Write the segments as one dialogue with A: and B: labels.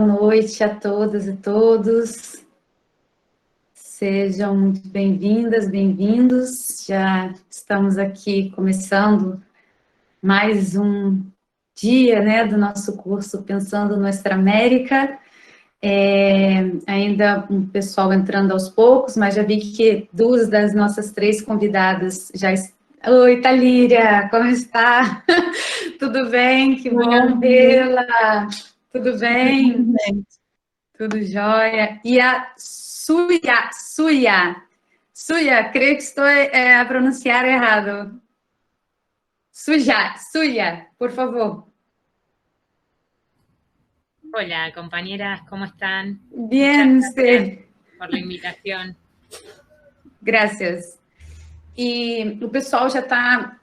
A: Boa noite a todas e todos. Sejam muito bem-vindas, bem-vindos. Já estamos aqui começando mais um dia, né, do nosso curso Pensando Nuestra América. Ainda um pessoal entrando aos poucos, mas já vi que duas das nossas três convidadas já estão. Oi, Thalíria, como está? Tudo bem? Que bom vê-la. Tudo bem? Tudo jóia. E a Suya, creio que estou a pronunciar errado. Suya, por favor.
B: Hola, compañeras, ¿cómo están?
A: Bien,
B: Muchas gracias
A: usted.
B: por la invitación.
A: Gracias. E o pessoal já está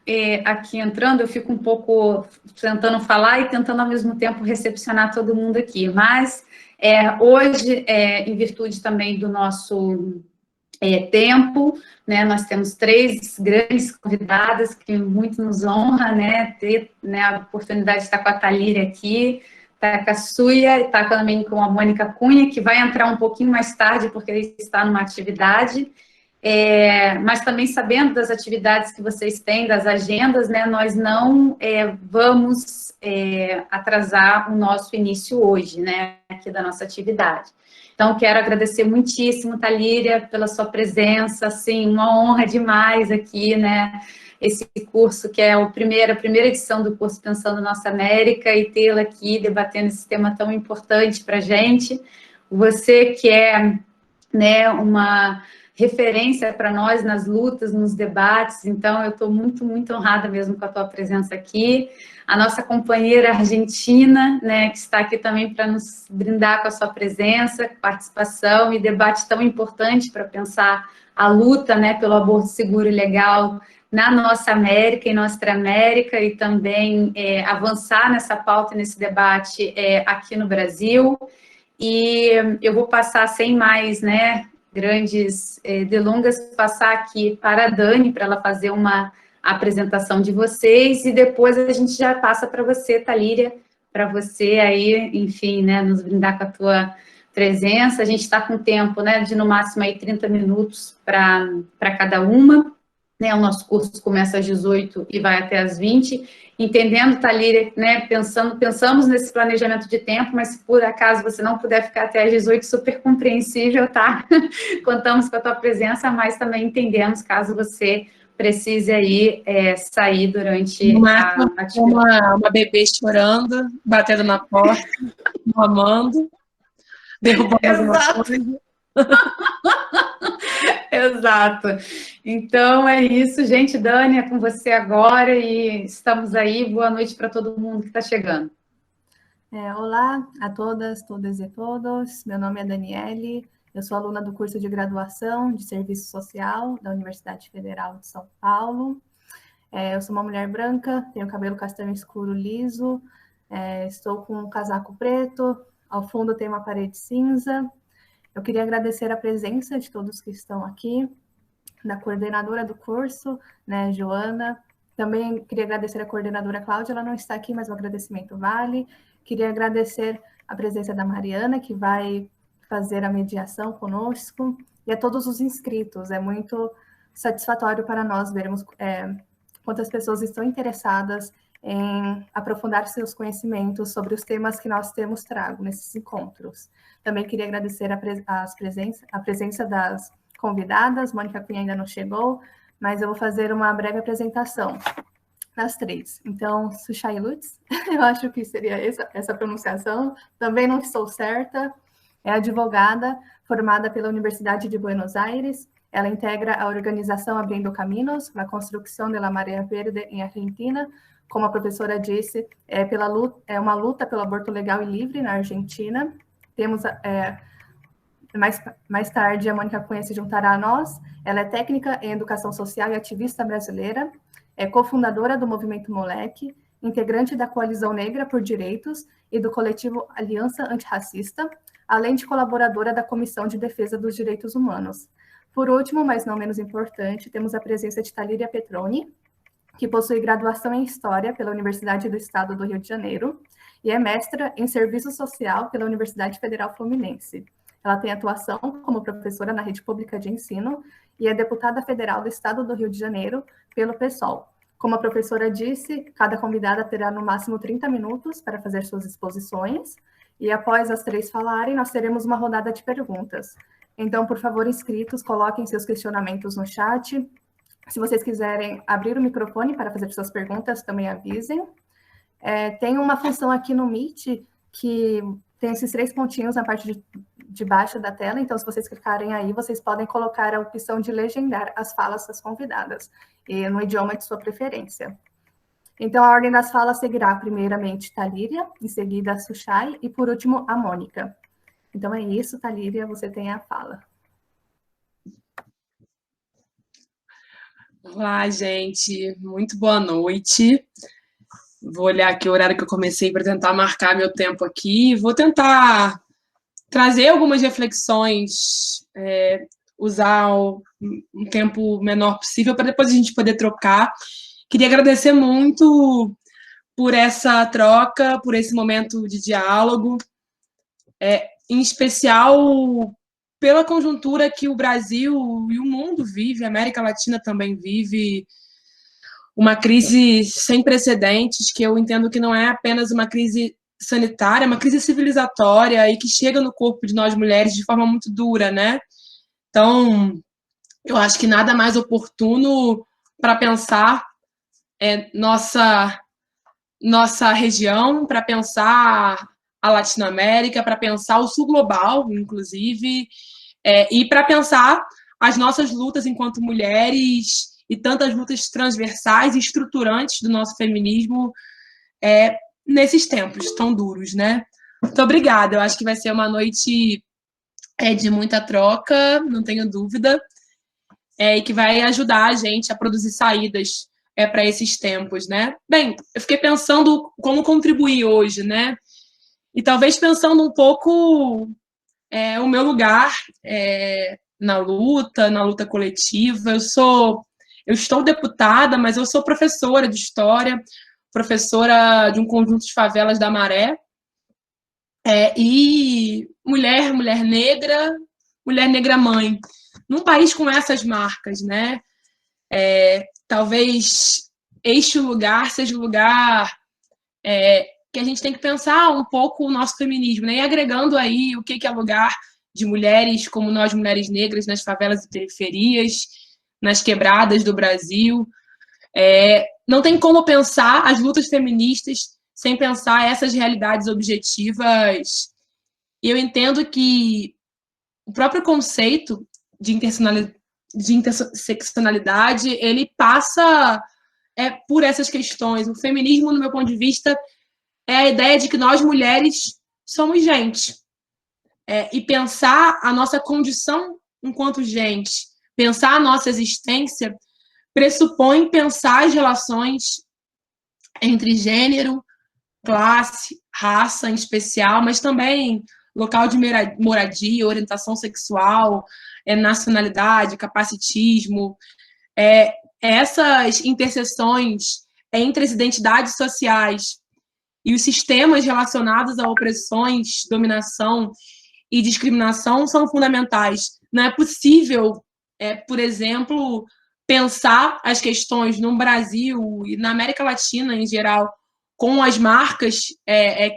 A: aqui entrando, eu fico um pouco tentando falar e tentando ao mesmo tempo recepcionar todo mundo aqui, mas hoje, em virtude também do nosso tempo, né, nós temos três grandes convidadas que muito nos honra, né, ter, né, a oportunidade de estar com a Thalíria aqui, está com a Suya, está também com a Mônica Cunha, que vai entrar um pouquinho mais tarde, porque ele está numa atividade, mas também sabendo das atividades que vocês têm, das agendas, né, nós não vamos atrasar o nosso início hoje, né, aqui da nossa atividade. Então, quero agradecer muitíssimo, Thalíria, pela sua presença, assim, uma honra demais aqui, né, esse curso que é a primeira edição do curso Pensando Nossa América, e tê-la aqui debatendo esse tema tão importante para a gente. Você que é, né, uma referência para nós nas lutas, nos debates, então eu estou muito, muito honrada mesmo com a tua presença aqui. A nossa companheira argentina, né, que está aqui também para nos brindar com a sua presença, participação e debate tão importante para pensar a luta, né, pelo aborto seguro e legal na nossa América, em nossa América, e também avançar nessa pauta, nesse debate aqui no Brasil. E eu vou passar sem mais, né, grandes delongas, passar aqui para a Dani, para ela fazer uma apresentação de vocês, e depois a gente já passa para você, Thalíria, para você aí, enfim, né, nos brindar com a tua presença. A gente está com tempo, né, de no máximo aí 30 minutos para cada uma, né, o nosso curso começa às 18 e vai até às 20, entendendo, Thalíria, né, pensamos nesse planejamento de tempo, mas se por acaso você não puder ficar até às 18, super compreensível, tá? Contamos com a tua presença, mas também entendemos caso você precise aí sair durante a atividade.
C: Uma bebê chorando, batendo na porta, mamando, derrubando alguma coisa.
A: Exato. Então, é isso, gente. Dani, é com você agora e estamos aí. Boa noite para todo mundo que está chegando.
D: Olá a todas, todas e todos. Meu nome é Daniele, eu sou aluna do curso de graduação de Serviço Social da Universidade Federal de São Paulo. Eu sou uma mulher branca, tenho cabelo castanho escuro liso, estou com um casaco preto, ao fundo tem uma parede cinza. Eu queria agradecer a presença de todos que estão aqui, da coordenadora do curso, né, Joana. Também queria agradecer a coordenadora Cláudia, ela não está aqui, mas o agradecimento vale. Queria agradecer a presença da Mariana, que vai fazer a mediação conosco, e a todos os inscritos. É muito satisfatório para nós vermos quantas pessoas estão interessadas em aprofundar seus conhecimentos sobre os temas que nós temos trago nesses encontros. Também queria agradecer a presença das convidadas. Mônica Cunha ainda não chegou, mas eu vou fazer uma breve apresentação das três. Então, Sushai Lutz, eu acho que seria essa pronunciação, também não estou certa, é advogada formada pela Universidade de Buenos Aires. Ela integra a organização Abrindo Caminos, na construção da Marea Verde em Argentina. Como a professora disse, é uma luta pelo aborto legal e livre na Argentina. Temos, mais tarde, a Mônica Cunha se juntará a nós. Ela é técnica em educação social e ativista brasileira, é cofundadora do Movimento Moleque, integrante da Coalizão Negra por Direitos e do coletivo Aliança Antirracista, além de colaboradora da Comissão de Defesa dos Direitos Humanos. Por último, mas não menos importante, temos a presença de Thalíria Petroni, que possui graduação em História pela Universidade do Estado do Rio de Janeiro e é mestra em Serviço Social pela Universidade Federal Fluminense. Ela tem atuação como professora na rede pública de ensino e é deputada federal do Estado do Rio de Janeiro pelo PSOL. Como a professora disse, cada convidada terá no máximo 30 minutos para fazer suas exposições, e após as 3 falarem, nós teremos uma rodada de perguntas. Então, por favor, inscritos, coloquem seus questionamentos no chat. Se vocês quiserem abrir o microfone para fazer suas perguntas, também avisem. Tem uma função aqui no Meet que tem esses 3 pontinhos na parte de baixo da tela, então se vocês clicarem aí, vocês podem colocar a opção de legendar as falas das convidadas, no idioma de sua preferência. Então, a ordem das falas seguirá primeiramente Thalíria, em seguida a Suchai e, por último, a Mônica. Então é isso, Thalíria, você tem a fala.
C: Olá, gente. Muito boa noite. Vou olhar aqui o horário que eu comecei para tentar marcar meu tempo aqui. Vou tentar trazer algumas reflexões, usar um tempo menor possível para depois a gente poder trocar. Queria agradecer muito por essa troca, por esse momento de diálogo, em especial pela conjuntura que o Brasil e o mundo vive, a América Latina também vive, uma crise sem precedentes, que eu entendo que não é apenas uma crise sanitária, é uma crise civilizatória e que chega no corpo de nós mulheres de forma muito dura, né? Então, eu acho que nada mais oportuno para pensar nossa região, para pensar a Latinoamérica, para pensar o sul global, inclusive, e para pensar as nossas lutas enquanto mulheres e tantas lutas transversais e estruturantes do nosso feminismo nesses tempos tão duros, né? Muito obrigada, eu acho que vai ser uma noite de muita troca, não tenho dúvida, e que vai ajudar a gente a produzir saídas para esses tempos, né? Bem, eu fiquei pensando como contribuir hoje, né? E talvez pensando um pouco o meu lugar na luta coletiva. Eu estou deputada, mas eu sou professora de história, professora de um conjunto de favelas da Maré, e mulher negra mãe, num país com essas marcas, né? Talvez este lugar seja o lugar que a gente tem que pensar um pouco o nosso feminismo, né? E agregando aí o que é lugar de mulheres como nós, mulheres negras, nas favelas e periferias, nas quebradas do Brasil. Não tem como pensar as lutas feministas sem pensar essas realidades objetivas. E eu entendo que o próprio conceito de interseccionalidade, ele passa por essas questões. O feminismo, no meu ponto de vista, é a ideia de que nós, mulheres, somos gente. E pensar a nossa condição enquanto gente, pensar a nossa existência, pressupõe pensar as relações entre gênero, classe, raça em especial, mas também local de moradia, orientação sexual, nacionalidade, capacitismo, essas interseções entre as identidades sociais e os sistemas relacionados a opressões, dominação e discriminação são fundamentais. Não é possível, por exemplo, pensar as questões no Brasil e na América Latina em geral com as marcas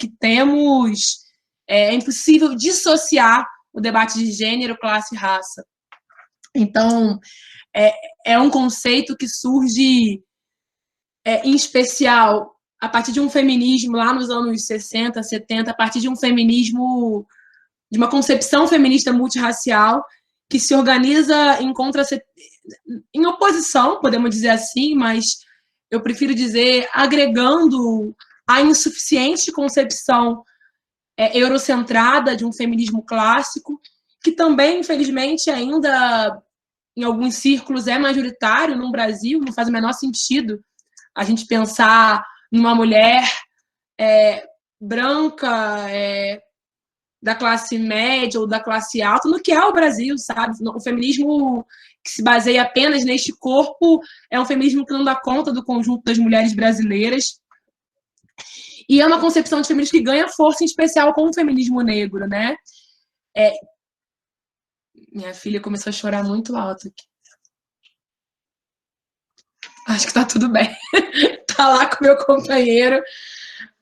C: que temos. É impossível dissociar o debate de gênero, classe e raça. Então, é um conceito que surge, em especial, a partir de um feminismo lá nos anos 60, 70, a partir de um feminismo, de uma concepção feminista multirracial, que se organiza em oposição, podemos dizer assim, mas eu prefiro dizer agregando a insuficiente concepção eurocentrada de um feminismo clássico, que também, infelizmente, ainda em alguns círculos é majoritário no Brasil. Não faz o menor sentido a gente pensar numa mulher branca, da classe média ou da classe alta, no que é o Brasil, sabe? O feminismo que se baseia apenas neste corpo é um feminismo que não dá conta do conjunto das mulheres brasileiras. E é uma concepção de feminismo que ganha força, em especial com o feminismo negro, né? Minha filha começou a chorar muito alto aqui. Acho que tá tudo bem. Tá lá com o meu companheiro.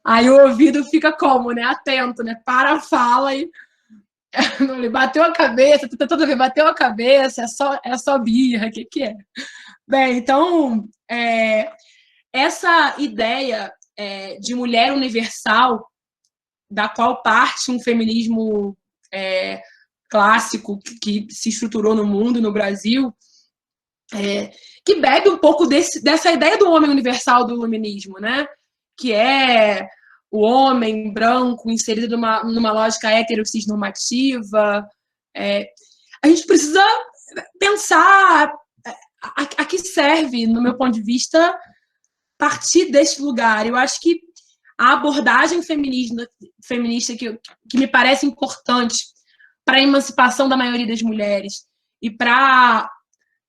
C: Aí o ouvido fica como, né? Atento, né? Para a fala e... Ele bateu a cabeça, tá tentando ver, bateu a cabeça, é só birra, o que é? Bem, então, essa ideia de mulher universal, da qual parte um feminismo clássico que se estruturou no mundo, no Brasil, que bebe um pouco dessa ideia do homem universal do iluminismo, né? Que é o homem branco inserido numa lógica heterocisnormativa. A gente precisa pensar a que serve, no meu ponto de vista, partir deste lugar. Eu acho que a abordagem feminista que me parece importante para a emancipação da maioria das mulheres e para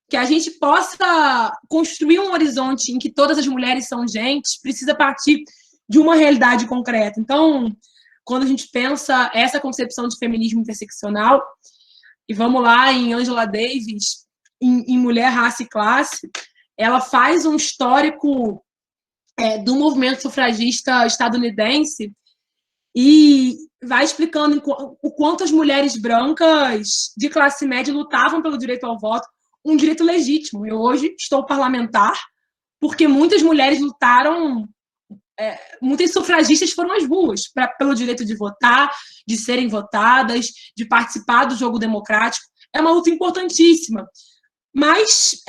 C: que a gente possa construir um horizonte em que todas as mulheres são gente, precisa partir de uma realidade concreta. Então, quando a gente pensa essa concepção de feminismo interseccional, e vamos lá em Angela Davis, em Mulher, Raça e Classe, ela faz um histórico do movimento sufragista estadunidense e vai explicando o quanto as mulheres brancas de classe média lutavam pelo direito ao voto, um direito legítimo. Eu hoje estou parlamentar porque muitas mulheres lutaram, muitas sufragistas foram às ruas pelo direito de votar, de serem votadas, de participar do jogo democrático. É uma luta importantíssima. Mas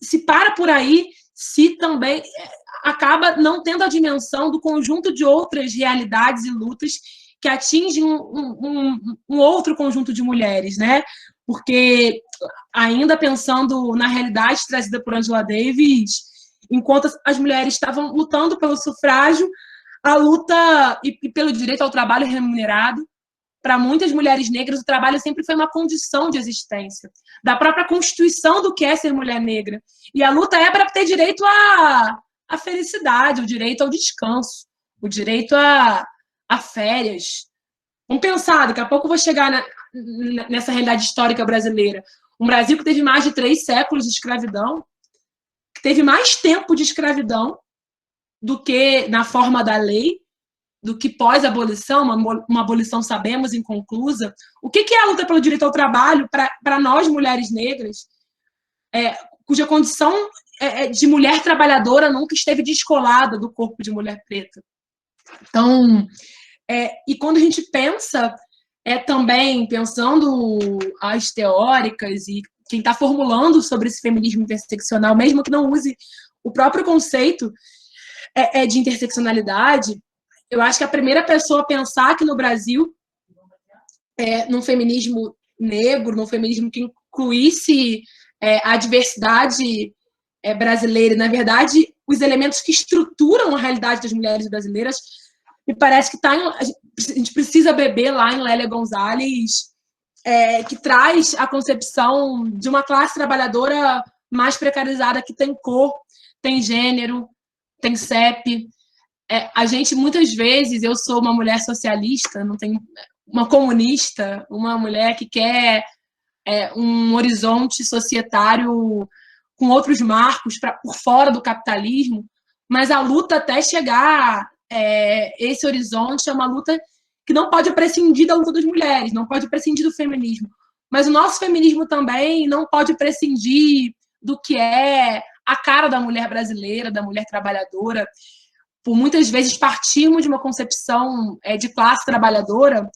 C: se para por aí, se também acaba não tendo a dimensão do conjunto de outras realidades e lutas que atingem um outro conjunto de mulheres, né? Porque, ainda pensando na realidade trazida por Angela Davis, enquanto as mulheres estavam lutando pelo sufrágio, a luta e pelo direito ao trabalho remunerado, para muitas mulheres negras, o trabalho sempre foi uma condição de existência, da própria constituição do que é ser mulher negra. E a luta é para ter direito à felicidade, o direito ao descanso, o direito a férias. Vamos pensar, daqui a pouco eu vou chegar nessa realidade histórica brasileira. Um Brasil que teve mais de 3 séculos de escravidão, que teve mais tempo de escravidão do que na forma da lei, do que pós-abolição, uma abolição, sabemos, inconclusa. O que é a luta pelo direito ao trabalho para nós, mulheres negras, cuja condição de mulher trabalhadora nunca esteve descolada do corpo de mulher preta? Então, e quando a gente pensa, também pensando as teóricas e quem está formulando sobre esse feminismo interseccional, mesmo que não use o próprio conceito de interseccionalidade, eu acho que a primeira pessoa a pensar que no Brasil, num feminismo negro, num feminismo que incluísse a diversidade brasileira, e, na verdade, os elementos que estruturam a realidade das mulheres brasileiras, me parece que a gente precisa beber lá em Lélia Gonzalez, que traz a concepção de uma classe trabalhadora mais precarizada, que tem cor, tem gênero, tem CEP. A gente, muitas vezes, eu sou uma mulher socialista, não tenho uma comunista, uma mulher que quer um horizonte societário com outros marcos por fora do capitalismo, mas a luta até chegar esse horizonte é uma luta que não pode prescindir da luta das mulheres, não pode prescindir do feminismo. Mas o nosso feminismo também não pode prescindir do que é a cara da mulher brasileira, da mulher trabalhadora. Por muitas vezes partimos de uma concepção de classe trabalhadora,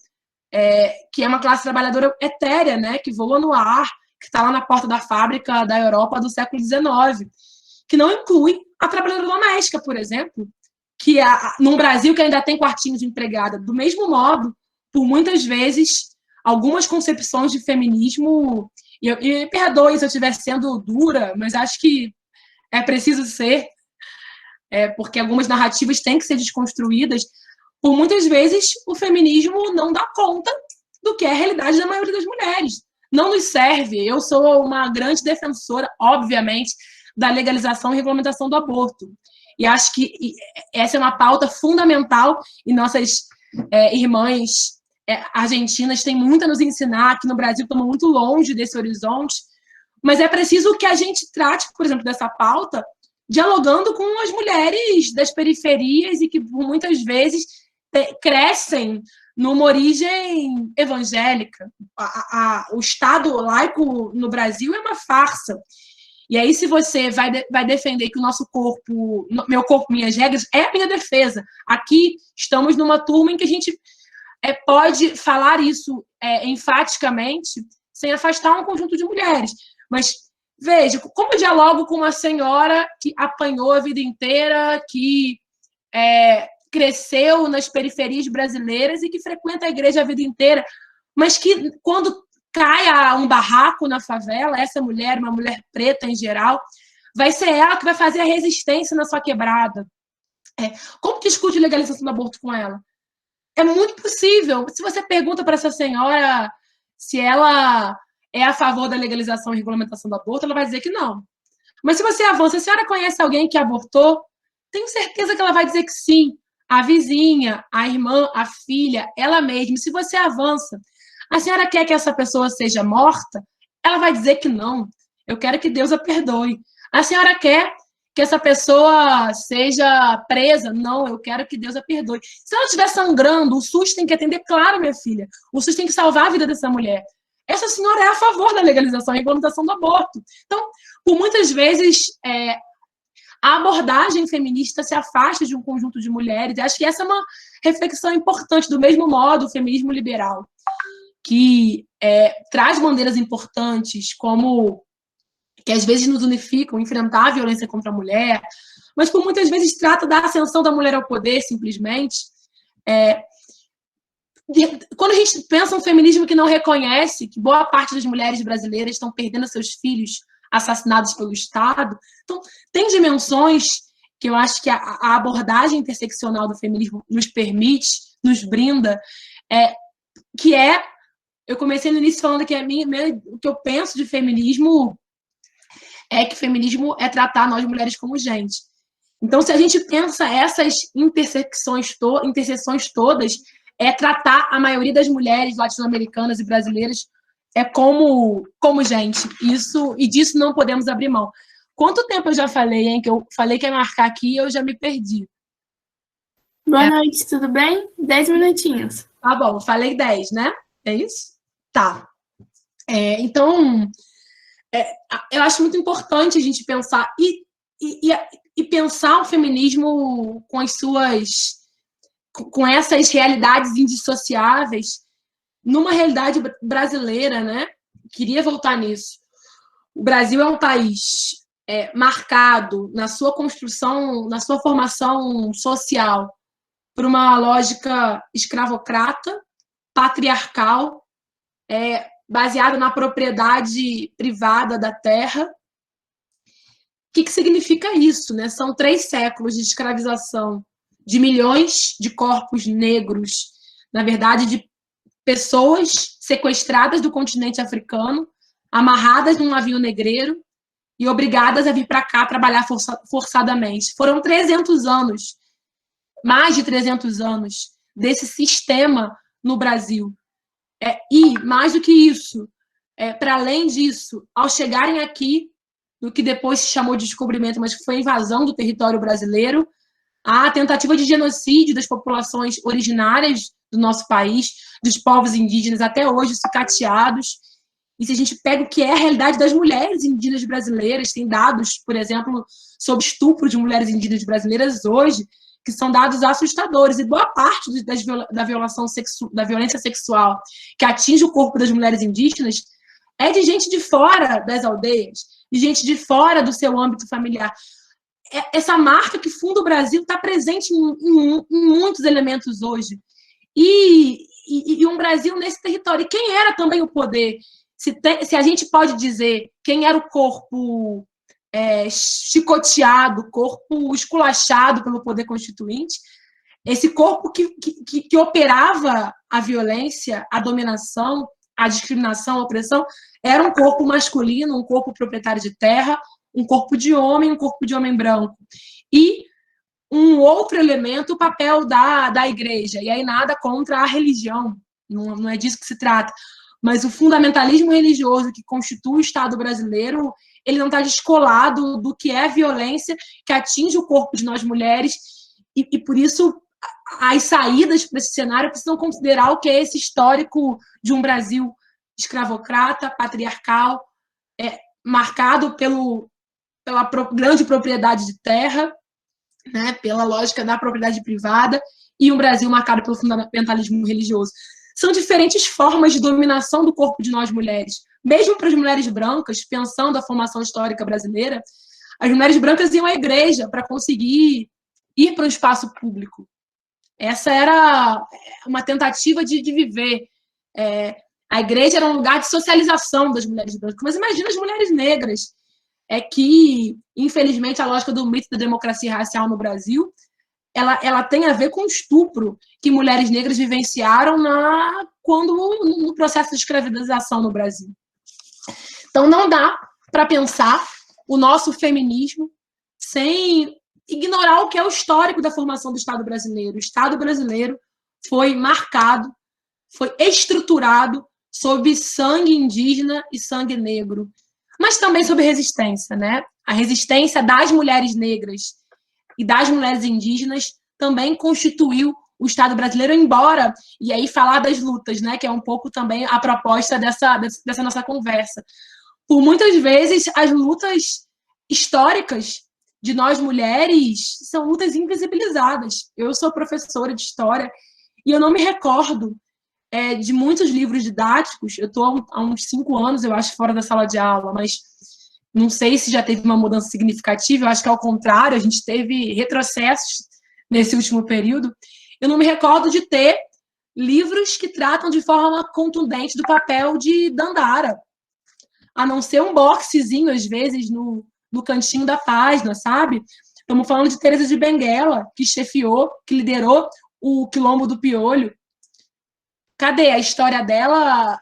C: que é uma classe trabalhadora etérea, né, que voa no ar, que está lá na porta da fábrica da Europa do século XIX, que não inclui a trabalhadora doméstica, por exemplo, que num Brasil que ainda tem quartinho de empregada. Do mesmo modo, por muitas vezes, algumas concepções de feminismo, e me perdoe se eu estiver sendo dura, mas acho que é preciso ser, porque algumas narrativas têm que ser desconstruídas. Por muitas vezes, o feminismo não dá conta do que é a realidade da maioria das mulheres. Não nos serve. Eu sou uma grande defensora, obviamente, da legalização e regulamentação do aborto. e acho que essa é uma pauta fundamental, e nossas irmãs argentinas têm muito a nos ensinar. Aqui no Brasil estamos muito longe desse horizonte, mas é preciso que a gente trate, por exemplo, dessa pauta, dialogando com as mulheres das periferias e que muitas vezes crescem numa origem evangélica. O Estado laico no Brasil é uma farsa. E aí, se você vai defender que o nosso corpo, meu corpo, minhas regras, é a minha defesa. Aqui estamos numa turma em que a gente pode falar isso enfaticamente, sem afastar um conjunto de mulheres. Mas veja, como eu dialogo com uma senhora que apanhou a vida inteira, que cresceu nas periferias brasileiras e que frequenta a igreja a vida inteira, mas que, quando cai um barraco na favela, essa mulher, uma mulher preta em geral, vai ser ela que vai fazer a resistência na sua quebrada. Como discute legalização do aborto com ela? É muito possível. Se você pergunta para essa senhora se ela é a favor da legalização e regulamentação do aborto, ela vai dizer que não. Mas se você avança, a senhora conhece alguém que abortou? Tenho certeza que ela vai dizer que sim. A vizinha, a irmã, a filha, ela mesma. Se você avança, a senhora quer que essa pessoa seja morta? Ela vai dizer que não. Eu quero que Deus a perdoe. A senhora quer que essa pessoa seja presa? Não, eu quero que Deus a perdoe. Se ela estiver sangrando, o SUS tem que atender, claro, minha filha. O SUS tem que salvar a vida dessa mulher. Essa senhora é a favor da legalização e regulamentação do aborto. Então, por muitas vezes, a abordagem feminista se afasta de um conjunto de mulheres. E acho que essa é uma reflexão importante, do mesmo modo, o feminismo liberal, que traz bandeiras importantes, como que às vezes nos unificam, enfrentar a violência contra a mulher, mas por muitas vezes trata da ascensão da mulher ao poder, simplesmente. Quando a gente pensa um feminismo que não reconhece que boa parte das mulheres brasileiras estão perdendo seus filhos assassinados pelo Estado, então tem dimensões que eu acho que a abordagem interseccional do feminismo nos permite, nos brinda, eu comecei no início falando que o que eu penso de feminismo é que feminismo é tratar nós mulheres como gente. Então, se a gente pensa essas interseções todas, é tratar a maioria das mulheres latino-americanas e brasileiras como gente. E disso não podemos abrir mão. Quanto tempo eu já falei, hein? Que eu falei que ia marcar aqui e eu já me perdi.
E: Boa noite, tudo bem? 10 minutinhos.
C: Tá bom, falei 10, né? É isso? Tá. Então, eu acho muito importante a gente pensar e pensar o feminismo com essas realidades indissociáveis numa realidade brasileira, né? Queria voltar nisso. O Brasil é um país marcado na sua construção, na sua formação social, por uma lógica escravocrata, patriarcal, baseada na propriedade privada da terra. O que significa isso, né? São 3 séculos de escravização de milhões de corpos negros, na verdade, de pessoas sequestradas do continente africano, amarradas num navio negreiro e obrigadas a vir para cá trabalhar forçadamente. Foram 300 anos, mais de 300 anos, desse sistema no Brasil. E, mais do que isso, para além disso, ao chegarem aqui, no que depois se chamou de descobrimento, mas que foi a invasão do território brasileiro, a tentativa de genocídio das populações originárias do nosso país, dos povos indígenas até hoje sucateados. E se a gente pega o que é a realidade das mulheres indígenas brasileiras, tem dados, por exemplo, sobre estupro de mulheres indígenas brasileiras hoje, que são dados assustadores, e boa parte da violência sexual que atinge o corpo das mulheres indígenas é de gente de fora das aldeias, de gente de fora do seu âmbito familiar. Essa marca que funda o Brasil está presente em muitos elementos hoje. E um Brasil nesse território. E quem era também o poder? Se a gente pode dizer quem era o corpo chicoteado, corpo esculachado pelo poder constituinte, esse corpo que operava a violência, a dominação, a discriminação, a opressão, era um corpo masculino, um corpo proprietário de terra, um corpo de homem branco. E um outro elemento, o papel da igreja. E aí nada contra a religião, não é disso que se trata. Mas o fundamentalismo religioso que constitui o Estado brasileiro, ele não está descolado do que é a violência que atinge o corpo de nós mulheres, e por isso as saídas para esse cenário precisam considerar o que é esse histórico de um Brasil escravocrata, patriarcal, marcado pela grande propriedade de terra, né, pela lógica da propriedade privada, e um Brasil marcado pelo fundamentalismo religioso. São diferentes formas de dominação do corpo de nós mulheres. Mesmo para as mulheres brancas, pensando a formação histórica brasileira, as mulheres brancas iam à igreja para conseguir ir para o espaço público. Essa era uma tentativa de viver. A igreja era um lugar de socialização das mulheres brancas. Mas imagina as mulheres negras, que, infelizmente, a lógica do mito da democracia racial no Brasil, ela tem a ver com o estupro que mulheres negras vivenciaram no processo de escravização no Brasil. Então, não dá para pensar o nosso feminismo sem ignorar o que é o histórico da formação do Estado brasileiro. O Estado brasileiro foi marcado, foi estruturado sob sangue indígena e sangue negro, mas também sob resistência, né? A resistência das mulheres negras e das mulheres indígenas também constituiu o Estado brasileiro, embora, e aí falar das lutas, né, que é um pouco também a proposta dessa nossa conversa. Por muitas vezes, as lutas históricas de nós mulheres são lutas invisibilizadas. Eu sou professora de história e eu não me recordo de muitos livros didáticos. Eu estou há uns 5 anos, eu acho, fora da sala de aula, mas não sei se já teve uma mudança significativa. Eu acho que, ao contrário, a gente teve retrocessos nesse último período. Eu não me recordo de ter livros que tratam de forma contundente do papel de Dandara, a não ser um boxezinho, às vezes, no cantinho da página, sabe? Estamos falando de Teresa de Benguela, que chefiou, que liderou o Quilombo do Piolho. Cadê a história dela,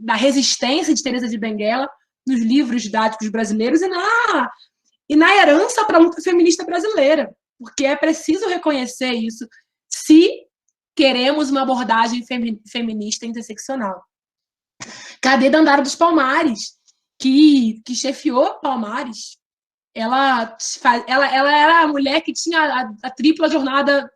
C: da resistência de Teresa de Benguela nos livros didáticos brasileiros e na herança para a luta feminista brasileira? Porque é preciso reconhecer isso se queremos uma abordagem feminista interseccional. Cadê Dandara dos Palmares, que chefiou Palmares? Ela era a mulher que tinha a tripla jornada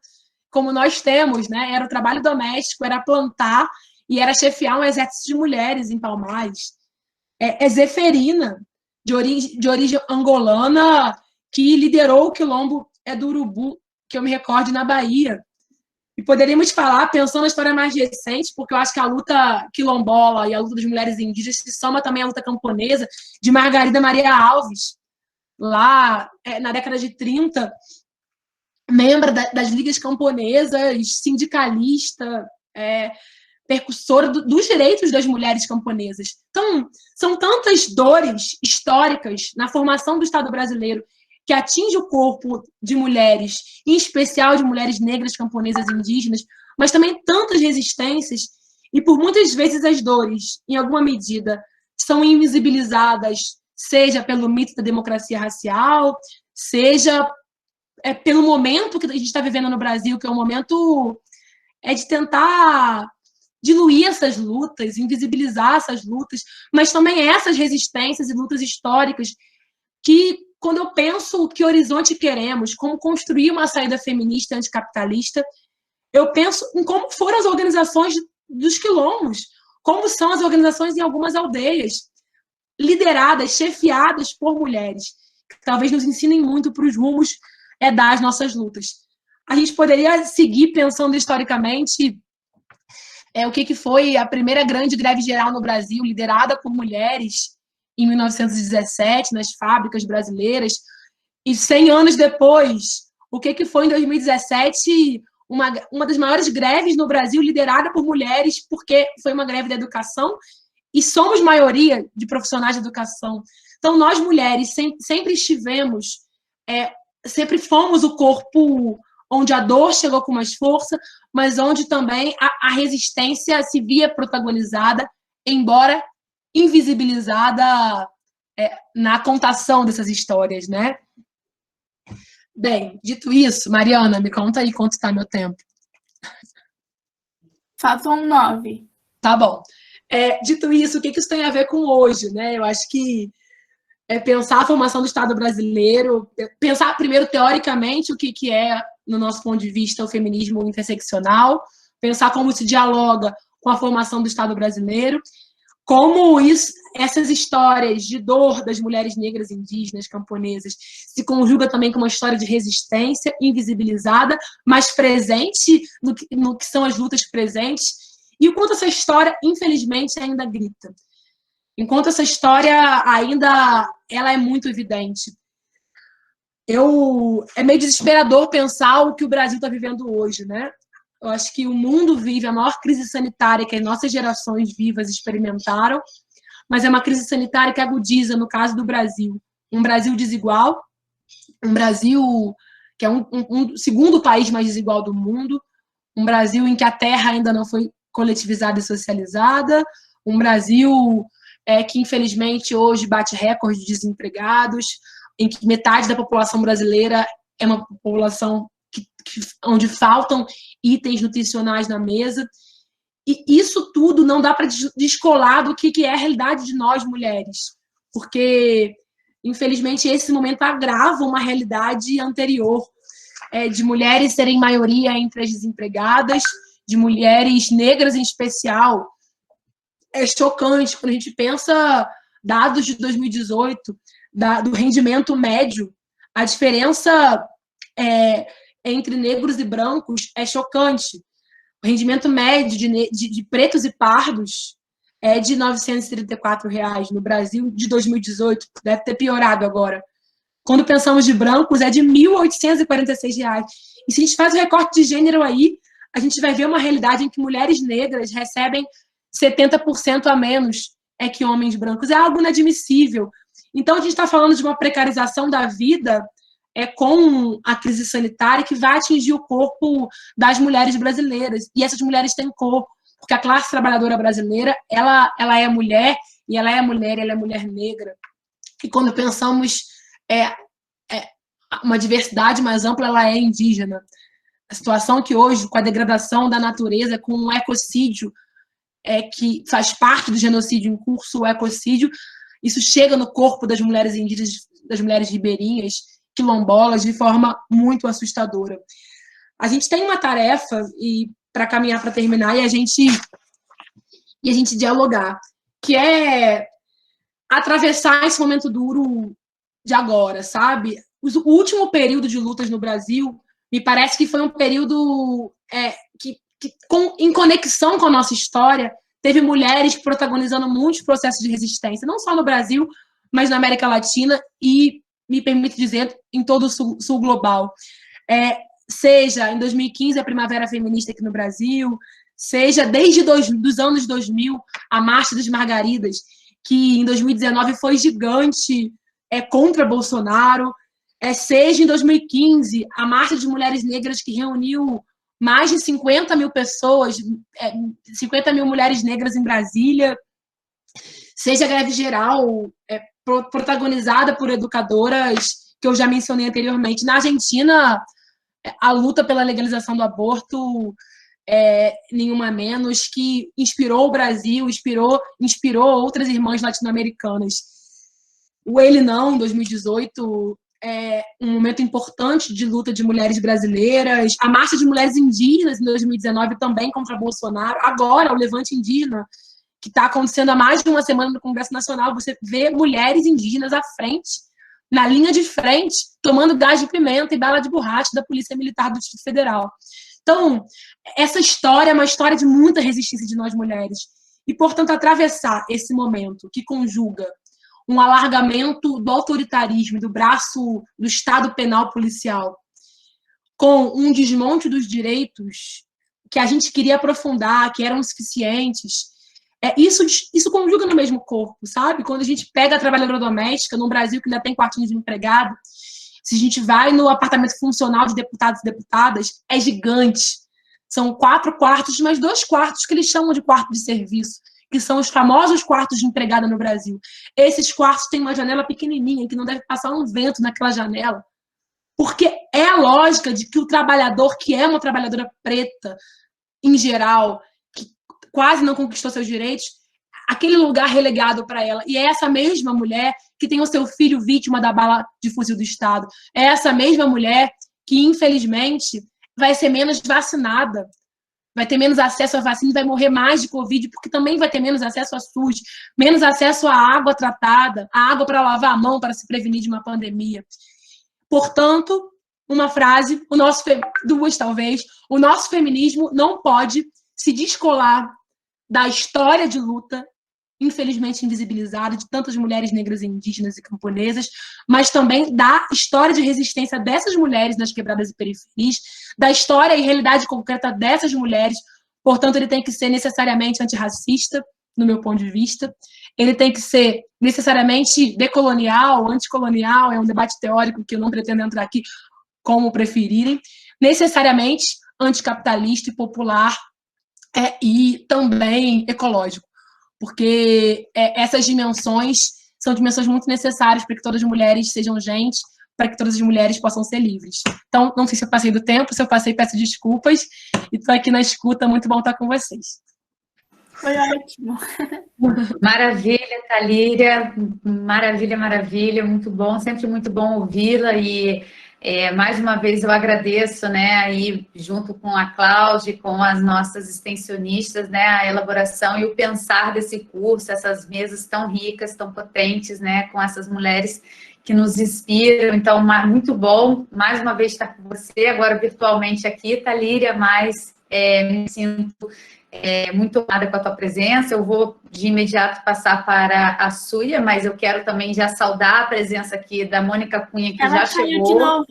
C: como nós temos, né? Era o trabalho doméstico, era plantar e era chefiar um exército de mulheres em Palmares. Zeferina, de origem angolana, que liderou o Quilombo do Urubu, que eu me recorde, na Bahia. E poderíamos falar, pensando na história mais recente, porque eu acho que a luta quilombola e a luta das mulheres indígenas se soma também à luta camponesa, de Margarida Maria Alves, lá na década de 30, membro das ligas camponesas, sindicalista, percussora dos direitos das mulheres camponesas. Então, são tantas dores históricas na formação do Estado brasileiro que atinge o corpo de mulheres, em especial de mulheres negras, camponesas e indígenas, mas também tantas resistências, e por muitas vezes as dores, em alguma medida, são invisibilizadas, seja pelo mito da democracia racial, seja pelo momento que a gente está vivendo no Brasil, que é um momento de tentar diluir essas lutas, invisibilizar essas lutas, mas também essas resistências e lutas históricas que, quando eu penso que horizonte queremos, como construir uma saída feminista anticapitalista, eu penso em como foram as organizações dos quilombos, como são as organizações em algumas aldeias, lideradas, chefiadas por mulheres, que talvez nos ensinem muito para os rumos das nossas lutas. A gente poderia seguir pensando historicamente o que foi a primeira grande greve geral no Brasil, liderada por mulheres, em 1917, nas fábricas brasileiras, e 100 anos depois, o que foi em 2017 uma das maiores greves no Brasil, liderada por mulheres, porque foi uma greve da educação, e somos maioria de profissionais de educação. Então, nós mulheres sempre estivemos, sempre fomos o corpo onde a dor chegou com mais força, mas onde também a resistência se via protagonizada, embora invisibilizada na contação dessas histórias, né? Bem, dito isso, Mariana, me conta aí quanto está meu tempo.
E: Faltam 9.
C: Tá bom. Dito isso, o que isso tem a ver com hoje, né? Eu acho que pensar a formação do Estado brasileiro, pensar primeiro teoricamente o que é, no nosso ponto de vista, o feminismo interseccional, pensar como isso dialoga com a formação do Estado brasileiro, como essas histórias de dor das mulheres negras, indígenas, camponesas, se conjuga também com uma história de resistência invisibilizada, mas presente no que são as lutas presentes, e o quanto essa história, infelizmente, ainda grita. Enquanto essa história ainda ela é muito evidente. É meio desesperador pensar o que o Brasil está vivendo hoje, né? Eu acho que o mundo vive a maior crise sanitária que as nossas gerações vivas experimentaram, mas é uma crise sanitária que agudiza, no caso do Brasil. Um Brasil desigual, um Brasil que é um segundo país mais desigual do mundo, um Brasil em que a terra ainda não foi coletivizada e socializada, um Brasil que, infelizmente, hoje bate recorde de desempregados, em que metade da população brasileira é uma população onde faltam itens nutricionais na mesa. E isso tudo não dá para descolar do que é a realidade de nós, mulheres. Porque, infelizmente, esse momento agrava uma realidade anterior, de mulheres serem maioria entre as desempregadas, de mulheres negras em especial. É chocante quando a gente pensa dados de 2018, do rendimento médio, a diferença entre negros e brancos é chocante. O rendimento médio de pretos e pardos é de R$ 934 no Brasil de 2018, deve ter piorado agora. Quando pensamos de brancos, é de R$ 1.846. E se a gente faz o recorte de gênero aí, a gente vai ver uma realidade em que mulheres negras recebem 70% a menos que homens brancos. É algo inadmissível. Então, a gente está falando de uma precarização da vida com a crise sanitária que vai atingir o corpo das mulheres brasileiras. E essas mulheres têm cor, porque a classe trabalhadora brasileira, ela é mulher, e ela é mulher negra. E quando pensamos uma diversidade mais ampla, ela é indígena. A situação que hoje, com a degradação da natureza, com o ecocídio, que faz parte do genocídio em curso, o ecocídio, isso chega no corpo das mulheres indígenas, das mulheres ribeirinhas, quilombolas, de forma muito assustadora. A gente tem uma tarefa, e para caminhar para terminar, e a gente dialogar, que é atravessar esse momento duro de agora, sabe? O último período de lutas no Brasil, me parece que foi um período em conexão com a nossa história, teve mulheres protagonizando muitos processos de resistência, não só no Brasil, mas na América Latina e, me permite dizer, em todo o sul global. Seja em 2015 a Primavera Feminista aqui no Brasil, seja desde dos anos 2000 a Marcha das Margaridas, que em 2019 foi gigante contra Bolsonaro, seja em 2015 a Marcha de Mulheres Negras, que reuniu mais de 50 mil pessoas, 50 mil mulheres negras em Brasília, seja a greve geral protagonizada por educadoras que eu já mencionei anteriormente. Na Argentina, a luta pela legalização do aborto, nenhuma menos, que inspirou o Brasil, inspirou outras irmãs latino-americanas. O Ele Não, em 2018, um momento importante de luta de mulheres brasileiras. A Marcha de Mulheres Indígenas, em 2019, também contra Bolsonaro. Agora, o Levante Indígena, que está acontecendo há mais de uma semana no Congresso Nacional, você vê mulheres indígenas à frente, na linha de frente, tomando gás de pimenta e bala de borracha da Polícia Militar do Distrito Federal. Então, essa história é uma história de muita resistência de nós mulheres. E, portanto, atravessar esse momento que conjuga um alargamento do autoritarismo, do braço do Estado penal policial, com um desmonte dos direitos que a gente queria aprofundar, que eram suficientes, isso conjuga no mesmo corpo, sabe? Quando a gente pega a trabalhadora doméstica, num Brasil que ainda tem quartinho de empregado, se a gente vai no apartamento funcional de deputados e deputadas, é gigante. São 4 quartos, mas 2 quartos que eles chamam de quarto de serviço, que são os famosos quartos de empregada no Brasil. Esses quartos têm uma janela pequenininha, que não deve passar um vento naquela janela. porque é a lógica de que o trabalhador, que é uma trabalhadora preta, em geral, que quase não conquistou seus direitos, aquele lugar relegado para ela. E é essa mesma mulher que tem o seu filho vítima da bala de fuzil do Estado. É essa mesma mulher que, infelizmente, vai ser menos vacinada, vai ter menos acesso à vacina e vai morrer mais de Covid, porque também vai ter menos acesso a SUS, menos acesso à água tratada, à água para lavar a mão, para se prevenir de uma pandemia. Portanto, uma frase, duas talvez, o nosso feminismo não pode se descolar da história de luta, infelizmente invisibilizada, de tantas mulheres negras, indígenas e camponesas, mas também da história de resistência dessas mulheres nas quebradas e periferias, da história e realidade concreta dessas mulheres. Portanto, ele tem que ser necessariamente antirracista, no meu ponto de vista. Ele tem que ser necessariamente decolonial, anticolonial, é um debate teórico que eu não pretendo entrar aqui, como preferirem. Necessariamente anticapitalista e popular, e também ecológico, porque essas dimensões são dimensões muito necessárias para que todas as mulheres sejam gente, para que todas as mulheres possam ser livres. Então, não sei se eu passei do tempo, se eu passei, peço desculpas, e estou aqui na escuta, muito bom estar com vocês.
E: Foi ótimo.
A: Maravilha, Thalíria, maravilha, maravilha, muito bom, sempre muito bom ouvi-la e mais uma vez eu agradeço, né, aí junto com a Cláudia, com as nossas extensionistas, né, a elaboração e o pensar desse curso, essas mesas tão ricas, tão potentes, né, com essas mulheres que nos inspiram. Então, muito bom, mais uma vez estar com você, agora virtualmente aqui, Thalíria, mas me sinto muito honrada com a tua presença. Eu vou de imediato passar para a Suia, mas eu quero também já saudar a presença aqui da Mônica Cunha, que
E: Ela
A: já
E: saiu
A: chegou.
E: de novo.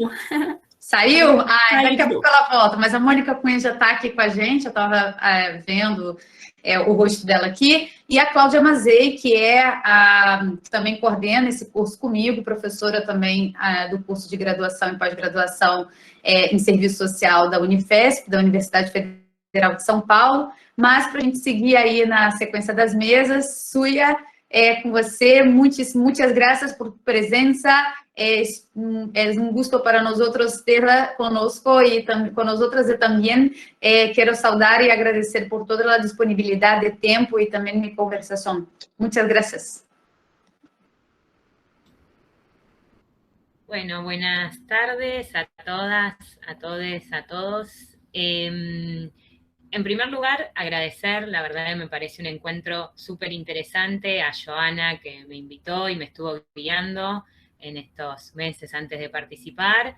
A: Saiu?
E: Saiu.
A: Daqui a pouco ela volta, mas a Mônica Cunha já está aqui com a gente, eu estava vendo o rosto dela aqui, e a Cláudia Mazei, que que também coordena esse curso comigo, professora também do curso de graduação e pós-graduação em serviço social da Unifesp, da Universidade Federal de São Paulo. Mas para a gente seguir aí na sequência das mesas, Suia, com você, muitas graças por tu presença. Es un gusto para nosotros terla conosco y con nosotras y también quiero saludar y agradecer por toda la disponibilidad de tiempo y también mi conversación. Muchas gracias.
B: Bueno, buenas tardes a todas, a todes, a todos. En primer lugar, agradecer, la verdad que me parece un encuentro súper interesante, a Joana que me invitó y me estuvo guiando en estos meses antes de participar,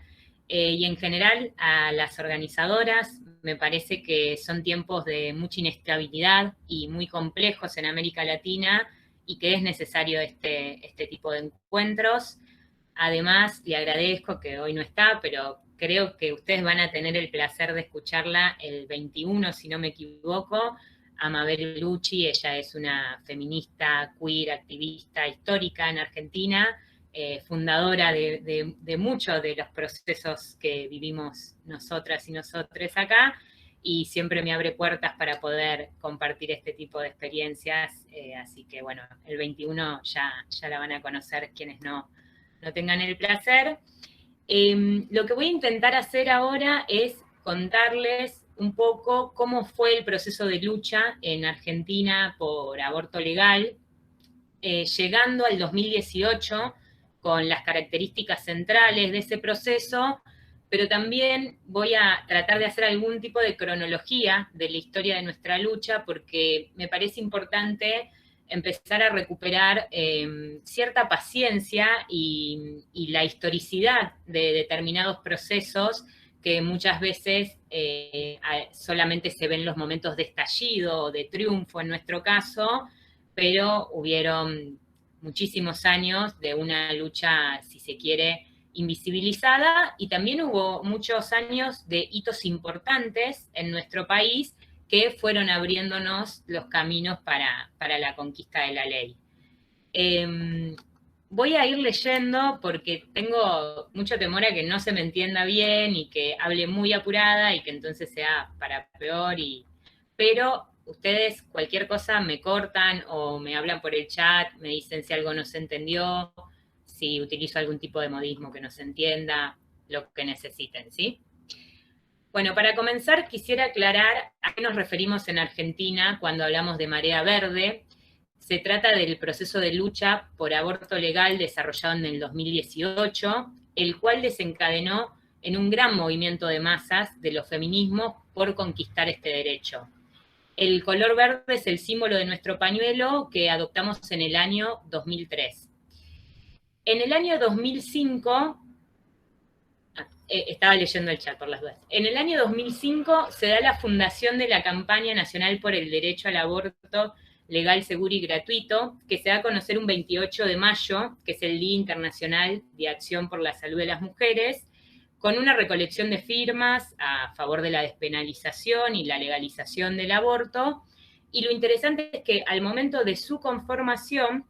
B: y en general a las organizadoras. Me parece que son tiempos de mucha inestabilidad y muy complejos en América Latina y que es necesario este tipo de encuentros. Además, le agradezco que hoy no está, pero creo que ustedes van a tener el placer de escucharla el 21, si no me equivoco, a Mabel Lucci. Ella es una feminista, queer, activista histórica en Argentina, fundadora de muchos de los procesos que vivimos nosotras y nosotres acá, y siempre me abre puertas para poder compartir este tipo de experiencias, así que bueno, el 21 ya la van a conocer quienes no tengan el placer. Lo que voy a intentar hacer ahora es contarles un poco cómo fue el proceso de lucha en Argentina por aborto legal, llegando al 2018 con las características centrales de ese proceso, pero también voy a tratar de hacer algún tipo de cronología de la historia de nuestra lucha, porque me parece importante empezar a recuperar cierta paciencia y la historicidad de determinados procesos que muchas veces solamente se ven los momentos de estallido o de triunfo en nuestro caso, pero hubieron muchísimos años de una lucha, si se quiere, invisibilizada, y también hubo muchos años de hitos importantes en nuestro país que fueron abriéndonos los caminos para la conquista de la ley. Voy a ir leyendo porque tengo mucho temor a que no se me entienda bien y que hable muy apurada y que entonces sea para peor, pero ustedes cualquier cosa me cortan o me hablan por el chat, me dicen si algo no se entendió, si utilizo algún tipo de modismo que no se entienda, lo que necesiten, ¿sí? Bueno, para comenzar quisiera aclarar a qué nos referimos en Argentina cuando hablamos de marea verde. Se trata del proceso de lucha por aborto legal desarrollado en el 2018, el cual desencadenó en un gran movimiento de masas de los feminismos por conquistar este derecho. El color verde es el símbolo de nuestro pañuelo que adoptamos en el año 2003. En el año 2005, estaba leyendo el chat por las dudas. En el año 2005 se da la fundación de la Campaña Nacional por el Derecho al Aborto Legal, Seguro y Gratuito, que se da a conocer un 28 de mayo, que es el Día Internacional de Acción por la Salud de las Mujeres, con una recolección de firmas a favor de la despenalización y la legalización del aborto. Y lo interesante es que al momento de su conformación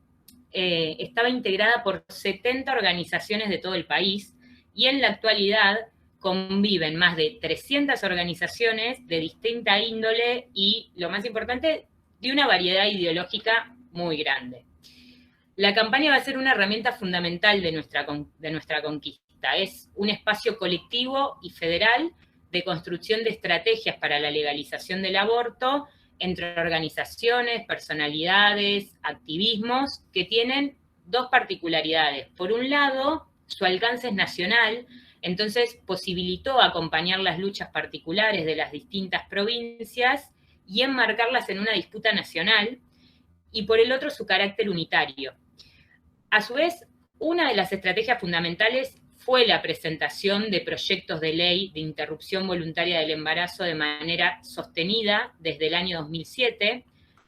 B: estaba integrada por 70 organizaciones de todo el país, y en la actualidad conviven más de 300 organizaciones de distinta índole y, lo más importante, de una variedad ideológica muy grande. La campaña va a ser una herramienta fundamental de nuestra conquista. Es un espacio colectivo y federal de construcción de estrategias para la legalización del aborto entre organizaciones, personalidades, activismos, que tienen dos particularidades. Por un lado, su alcance es nacional, entonces posibilitó acompañar las luchas particulares de las distintas provincias y enmarcarlas en una disputa nacional, y por el otro su carácter unitario. A su vez, una de las estrategias fundamentales fue la presentación de proyectos de ley de interrupción voluntaria del embarazo de manera sostenida desde el año 2007,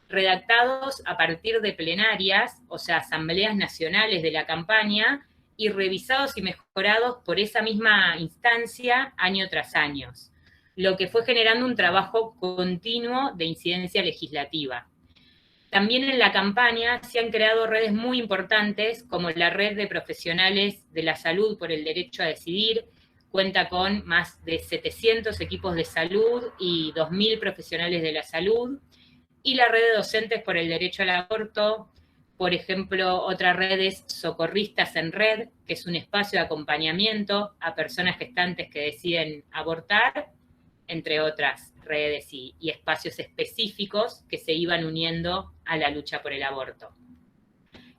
B: redactados a partir de plenarias, o sea, asambleas nacionales de la campaña, y revisados y mejorados por esa misma instancia año tras año, lo que fue generando un trabajo continuo de incidencia legislativa. También en la campaña se han creado redes muy importantes, como la Red de Profesionales de la Salud por el Derecho a Decidir, cuenta con más de 700 equipos de salud y 2.000 profesionales de la salud, y la Red de Docentes por el Derecho al Aborto. Por ejemplo, otra red es Socorristas en Red, que es un espacio de acompañamiento a personas gestantes que deciden abortar, entre otras redes y espacios específicos que se iban uniendo a la lucha por el aborto.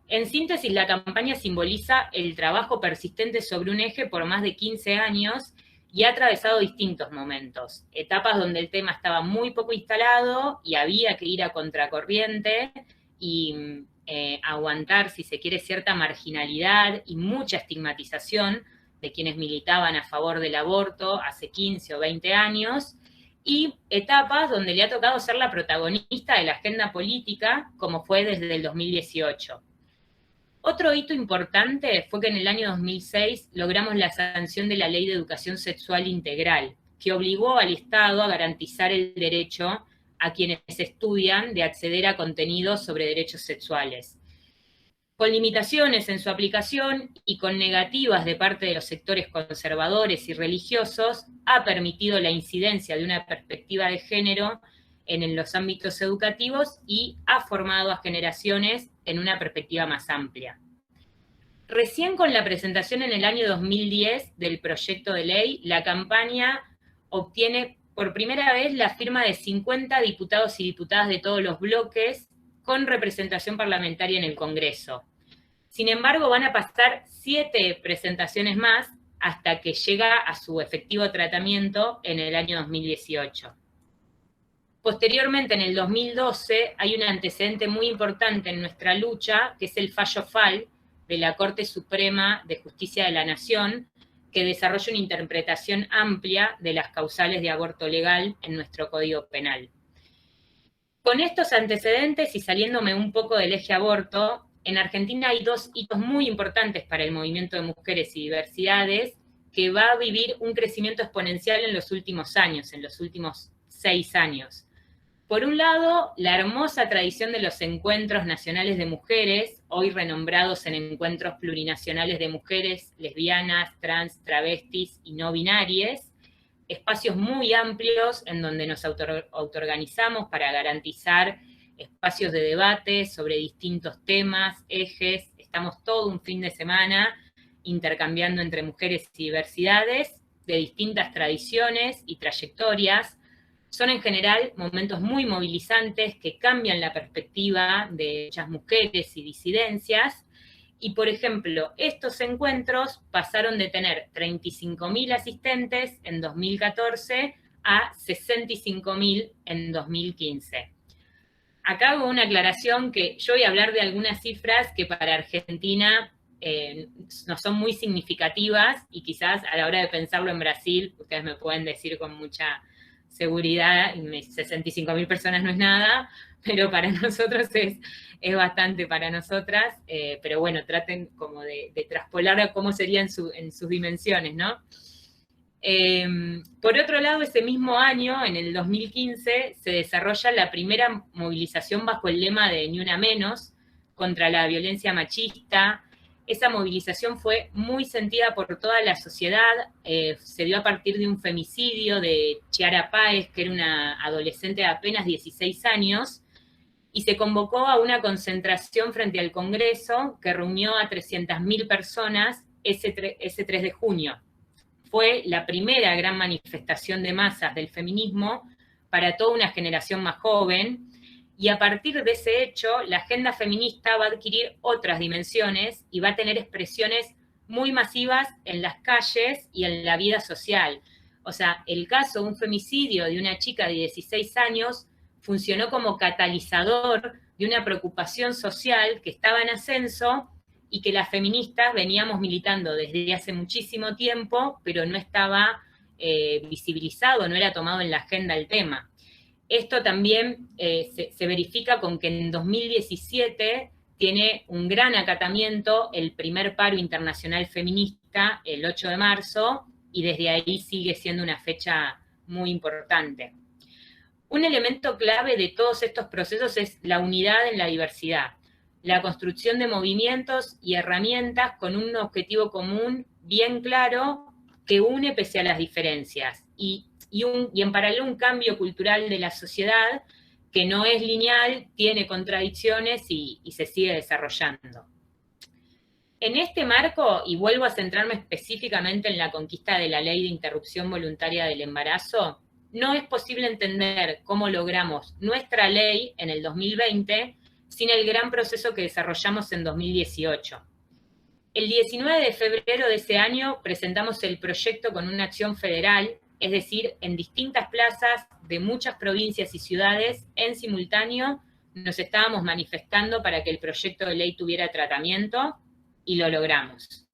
B: En síntesis, la campaña simboliza el trabajo persistente sobre un eje por más de 15 años y ha atravesado distintos momentos, etapas donde el tema estaba muy poco instalado y había que ir a contracorriente y aguantar, si se quiere, cierta marginalidad y mucha estigmatización de quienes militaban a favor del aborto hace 15 o 20 años, y etapas donde le ha tocado ser la protagonista de la agenda política, como fue desde el 2018. Otro hito importante fue que en el año 2006 logramos la sanción de la Ley de Educación Sexual Integral, que obligó al Estado a garantizar el derecho a quienes estudian de acceder a contenidos sobre derechos sexuales. Con limitaciones en su aplicación y con negativas de parte de los sectores conservadores y religiosos, ha permitido la incidencia de una perspectiva de género en los ámbitos educativos y ha formado a generaciones en una perspectiva más amplia. Recién con la presentación en el año 2010 del proyecto de ley, la campaña obtiene por primera vez la firma de 50 diputados y diputadas de todos los bloques con representación parlamentaria en el Congreso. Sin embargo, van a pasar 7 presentaciones más hasta que llega a su efectivo tratamiento en el año 2018. Posteriormente, en el 2012, hay un antecedente muy importante en nuestra lucha, que es el fallo FAL de la Corte Suprema de Justicia de la Nación, que desarrolla una interpretación amplia de las causales de aborto legal en nuestro Código Penal. Con estos antecedentes y saliéndome un poco del eje aborto, en Argentina hay 2 hitos muy importantes para el movimiento de mujeres y diversidades, que va a vivir un crecimiento exponencial en los últimos años, en los últimos 6 años. Por un lado, la hermosa tradición de los encuentros nacionales de mujeres, hoy renombrados en encuentros plurinacionales de mujeres, lesbianas, trans, travestis y no binarias, espacios muy amplios en donde nos autoorganizamos para garantizar espacios de debate sobre distintos temas, ejes. Estamos todo un fin de semana intercambiando entre mujeres y diversidades de distintas tradiciones y trayectorias. Son en general momentos muy movilizantes que cambian la perspectiva de muchas mujeres y disidencias. Y, por ejemplo, estos encuentros pasaron de tener 35.000 asistentes en 2014 a 65.000 en 2015. Acá hago una aclaración que yo voy a hablar de algunas cifras que para Argentina no son muy significativas y quizás a la hora de pensarlo en Brasil, ustedes me pueden decir con mucha seguridad, 65.000 personas no es nada, pero para nosotros es bastante para nosotras, pero bueno, traten como de traspolar a cómo sería en sus dimensiones, ¿no? Por otro lado, ese mismo año, en el 2015, se desarrolla la primera movilización bajo el lema de Ni Una Menos contra la violencia machista. Esa movilización fue muy sentida por toda la sociedad, se dio a partir de un femicidio de Chiara Páez, que era una adolescente de apenas 16 años, y se convocó a una concentración frente al Congreso que reunió a 300.000 personas ese 3 de junio. Fue la primera gran manifestación de masas del feminismo para toda una generación más joven, y a partir de ese hecho, la agenda feminista va a adquirir otras dimensiones y va a tener expresiones muy masivas en las calles y en la vida social. O sea, el caso de un femicidio de una chica de 16 años funcionó como catalizador de una preocupación social que estaba en ascenso y que las feministas veníamos militando desde hace muchísimo tiempo, pero no estaba visibilizado, no era tomado en la agenda el tema. Esto también se verifica con que en 2017 tiene un gran acatamiento el primer paro internacional feminista, el 8 de marzo, y desde ahí sigue siendo una fecha muy importante. Un elemento clave de todos estos procesos es la unidad en la diversidad, la construcción de movimientos y herramientas con un objetivo común bien claro que une pese a las diferencias, y en paralelo un cambio cultural de la sociedad que no es lineal, tiene contradicciones y se sigue desarrollando. En este marco, y vuelvo a centrarme específicamente en la conquista de la ley de interrupción voluntaria del embarazo, no es posible entender cómo logramos nuestra ley en el 2020 sin el gran proceso que desarrollamos en 2018. El 19 de febrero de ese año presentamos el proyecto con una acción federal, es decir, en distintas plazas de muchas provincias y ciudades, en simultáneo, nos estábamos manifestando para que el proyecto de ley tuviera tratamiento, y lo logramos.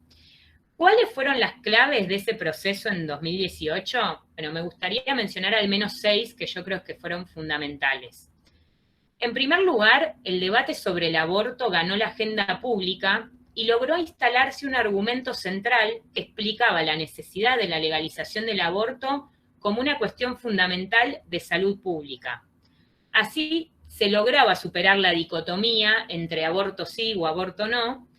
B: ¿Cuáles fueron las claves de ese proceso en 2018? Bueno, me gustaría mencionar al menos 6 que yo creo que fueron fundamentales. En primer lugar, el debate sobre el aborto ganó la agenda pública y logró instalarse un argumento central que explicaba la necesidad de la legalización del aborto como una cuestión fundamental de salud pública. Así, se lograba superar la dicotomía entre aborto sí o aborto no.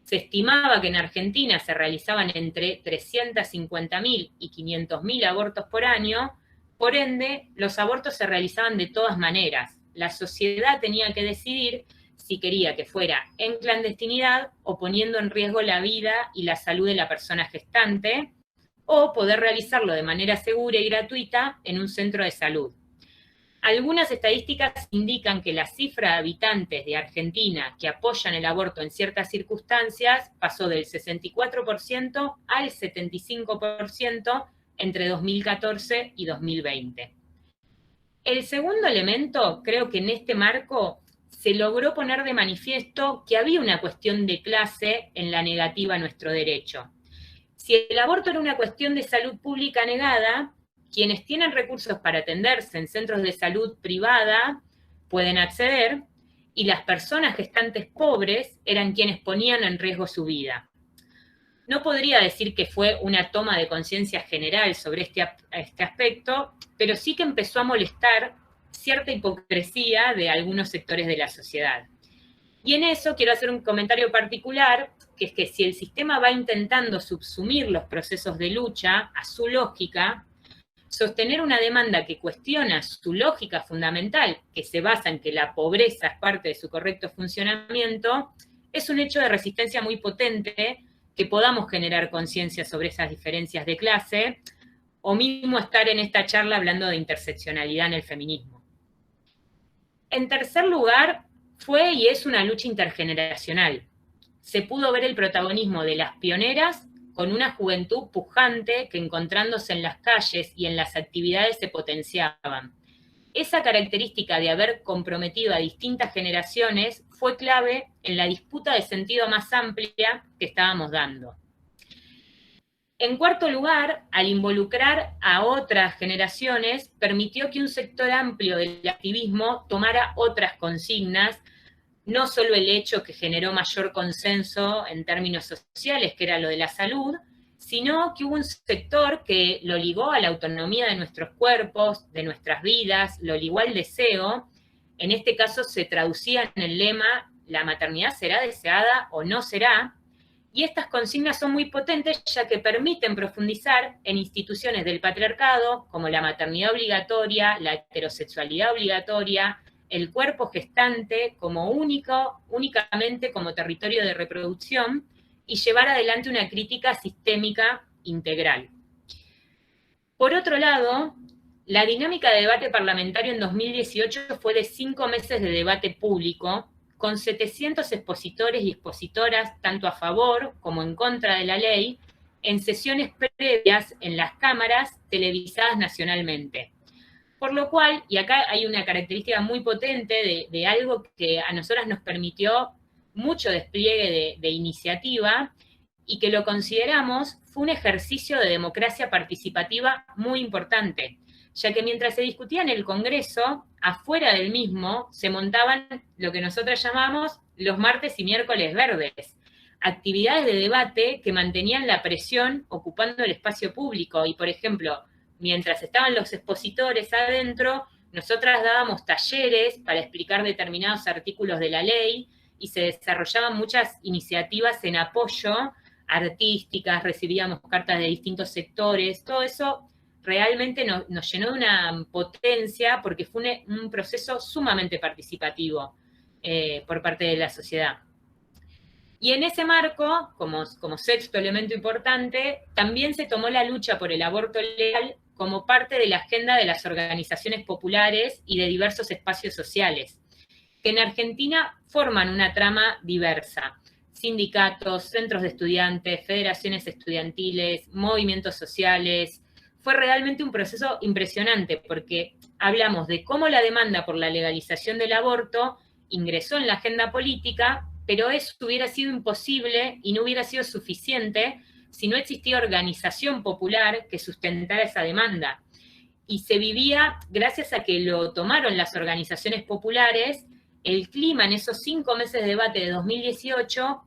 B: Se estimaba que en Argentina se realizaban entre 350.000 y 500.000 abortos por año, por ende, los abortos se realizaban de todas maneras. La sociedad tenía que decidir si quería que fuera en clandestinidad o poniendo en riesgo la vida y la salud de la persona gestante, o poder realizarlo de manera segura y gratuita en un centro de salud. Algunas estadísticas indican que la cifra de habitantes de Argentina que apoyan el aborto en ciertas circunstancias pasó del 64% al 75% entre 2014 y 2020. El segundo elemento, creo que en este marco se logró poner de manifiesto que había una cuestión de clase en la negativa a nuestro derecho. Si el aborto era una cuestión de salud pública negada, quienes tienen recursos para atenderse en centros de salud privada pueden acceder, y las personas gestantes pobres eran quienes ponían en riesgo su vida. No podría decir que fue una toma de conciencia general sobre este aspecto, pero sí que empezó a molestar cierta hipocresía de algunos sectores de la sociedad. Y en eso quiero hacer un comentario particular, que es que si el sistema va intentando subsumir los procesos de lucha a su lógica, sostener una demanda que cuestiona su lógica fundamental, que se basa en que la pobreza es parte de su correcto funcionamiento, es un hecho de resistencia muy potente que podamos generar conciencia sobre esas diferencias de clase, o mismo estar en esta charla hablando de interseccionalidad en el feminismo. En tercer lugar, fue y es una lucha intergeneracional. Se pudo ver el protagonismo de las pioneras con una juventud pujante que, encontrándose en las calles y en las actividades, se potenciaban. Esa característica de haber comprometido a distintas generaciones fue clave en la disputa de sentido más amplia que estábamos dando. En cuarto lugar, al involucrar a otras generaciones, permitió que un sector amplio del activismo tomara otras consignas, no solo el hecho que generó mayor consenso en términos sociales, que era lo de la salud, sino que hubo un sector que lo ligó a la autonomía de nuestros cuerpos, de nuestras vidas, lo ligó al deseo. En este caso se traducía en el lema, la maternidad será deseada o no será, y estas consignas son muy potentes ya que permiten profundizar en instituciones del patriarcado, como la maternidad obligatoria, la heterosexualidad obligatoria, el cuerpo gestante como únicamente como territorio de reproducción, y llevar adelante una crítica sistémica integral. Por otro lado, la dinámica de debate parlamentario en 2018 fue de 5 meses de debate público, con 700 expositores y expositoras, tanto a favor como en contra de la ley, en sesiones previas en las cámaras televisadas nacionalmente. Por lo cual, y acá hay una característica muy potente de algo que a nosotras nos permitió mucho despliegue de iniciativa, y que lo consideramos fue un ejercicio de democracia participativa muy importante, ya que mientras se discutía en el Congreso, afuera del mismo se montaban lo que nosotros llamamos los martes y miércoles verdes, actividades de debate que mantenían la presión ocupando el espacio público, y por ejemplo, mientras estaban los expositores adentro, nosotras dábamos talleres para explicar determinados artículos de la ley, y se desarrollaban muchas iniciativas en apoyo, artísticas, recibíamos cartas de distintos sectores, todo eso realmente nos llenó de una potencia porque fue un proceso sumamente participativo por parte de la sociedad. Y en ese marco, como sexto elemento importante, también se tomó la lucha por el aborto legal como parte de la agenda de las organizaciones populares y de diversos espacios sociales, que en Argentina forman una trama diversa: sindicatos, centros de estudiantes, federaciones estudiantiles, movimientos sociales. Fue realmente un proceso impresionante porque hablamos de cómo la demanda por la legalización del aborto ingresó en la agenda política, pero eso hubiera sido imposible y no hubiera sido suficiente si no existía organización popular que sustentara esa demanda. Y se vivía, gracias a que lo tomaron las organizaciones populares, el clima en esos 5 meses de debate de 2018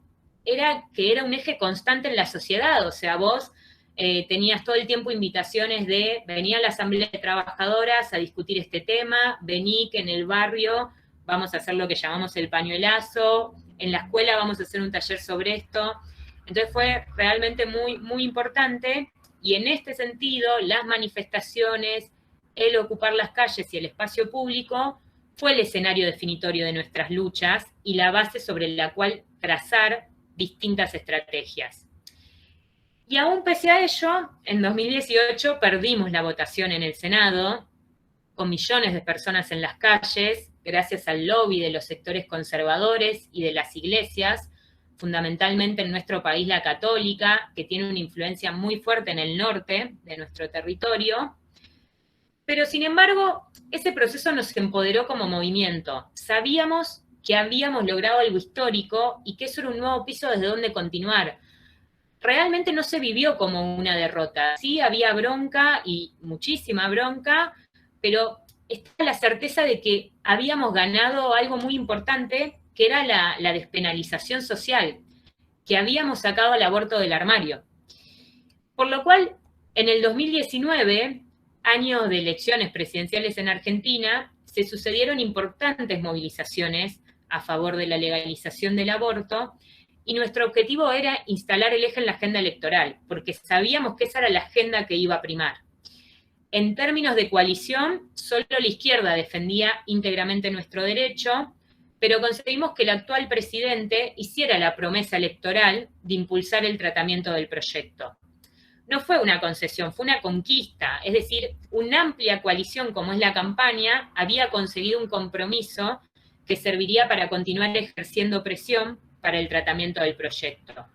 B: era que era un eje constante en la sociedad. O sea, vos tenías todo el tiempo invitaciones de venir a la Asamblea de Trabajadoras a discutir este tema, vení que en el barrio vamos a hacer lo que llamamos el pañuelazo, en la escuela vamos a hacer un taller sobre esto. Entonces fue realmente muy, muy importante, y en este sentido las manifestaciones, el ocupar las calles y el espacio público fue el escenario definitorio de nuestras luchas y la base sobre la cual trazar distintas estrategias. Y aún pese a ello, en 2018 perdimos la votación en el Senado, con millones de personas en las calles, gracias al lobby de los sectores conservadores y de las iglesias, fundamentalmente en nuestro país la católica, que tiene una influencia muy fuerte en el norte de nuestro territorio. Pero sin embargo, ese proceso nos empoderó como movimiento. Sabíamos que habíamos logrado algo histórico y que eso era un nuevo piso desde donde continuar. Realmente no se vivió como una derrota. Sí, había bronca y muchísima bronca, pero está la certeza de que habíamos ganado algo muy importante, que era la despenalización social, que habíamos sacado el aborto del armario. Por lo cual, en el 2019, año de elecciones presidenciales en Argentina, se sucedieron importantes movilizaciones a favor de la legalización del aborto, y nuestro objetivo era instalar el eje en la agenda electoral, porque sabíamos que esa era la agenda que iba a primar. En términos de coalición, solo la izquierda defendía íntegramente nuestro derecho, pero conseguimos que el actual presidente hiciera la promesa electoral de impulsar el tratamiento del proyecto. No fue una concesión, fue una conquista, es decir, una amplia coalición como es la campaña había conseguido un compromiso que serviría para continuar ejerciendo presión para el tratamiento del proyecto.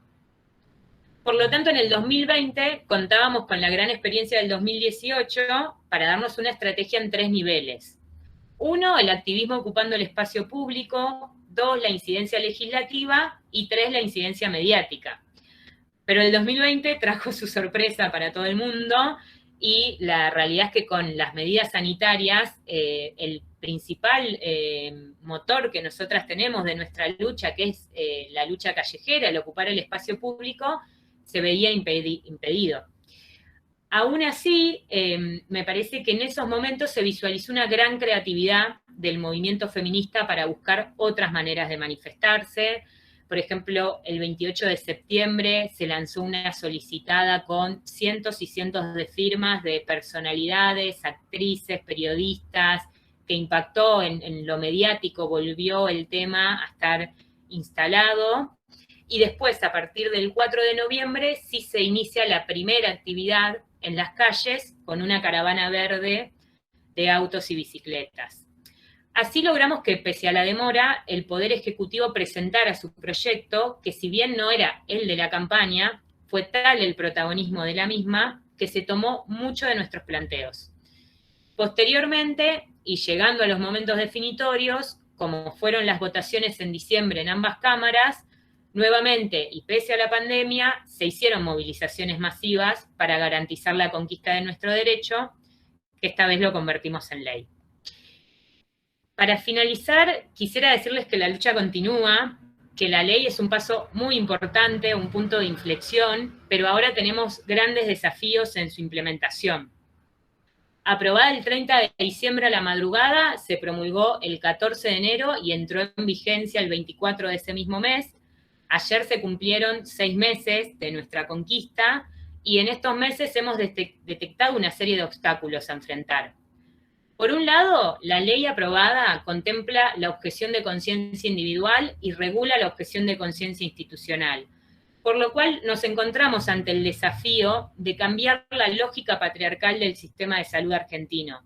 B: Por lo tanto, en el 2020 contábamos con la gran experiencia del 2018 para darnos una estrategia en 3 niveles. 1, el activismo ocupando el espacio público, 2, la incidencia legislativa y 3, la incidencia mediática. Pero el 2020 trajo su sorpresa para todo el mundo y la realidad es que con las medidas sanitarias, el principal motor que nosotras tenemos de nuestra lucha, que es la lucha callejera, el ocupar el espacio público, se veía impedido. Aún así, me parece que en esos momentos se visualizó una gran creatividad del movimiento feminista para buscar otras maneras de manifestarse. Por ejemplo, el 28 de septiembre se lanzó una solicitada con cientos y cientos de firmas de personalidades, actrices, periodistas, que impactó en lo mediático, volvió el tema a estar instalado. Y después, a partir del 4 de noviembre, sí se inicia la primera actividad en las calles con una caravana verde de autos y bicicletas. Así logramos que, pese a la demora, el Poder Ejecutivo presentara su proyecto, que si bien no era el de la campaña, fue tal el protagonismo de la misma que se tomó mucho de nuestros planteos. Posteriormente, y llegando a los momentos definitorios, como fueron las votaciones en diciembre en ambas cámaras, nuevamente, y pese a la pandemia, se hicieron movilizaciones masivas para garantizar la conquista de nuestro derecho, que esta vez lo convertimos en ley. Para finalizar, quisiera decirles que la lucha continúa, que la ley es un paso muy importante, un punto de inflexión, pero ahora tenemos grandes desafíos en su implementación. Aprobada el 30 de diciembre a la madrugada, se promulgó el 14 de enero y entró en vigencia el 24 de ese mismo mes. Ayer se cumplieron 6 meses de nuestra conquista y en estos meses hemos detectado una serie de obstáculos a enfrentar. Por un lado, la ley aprobada contempla la objeción de conciencia individual y regula la objeción de conciencia institucional, por lo cual nos encontramos ante el desafío de cambiar la lógica patriarcal del sistema de salud argentino.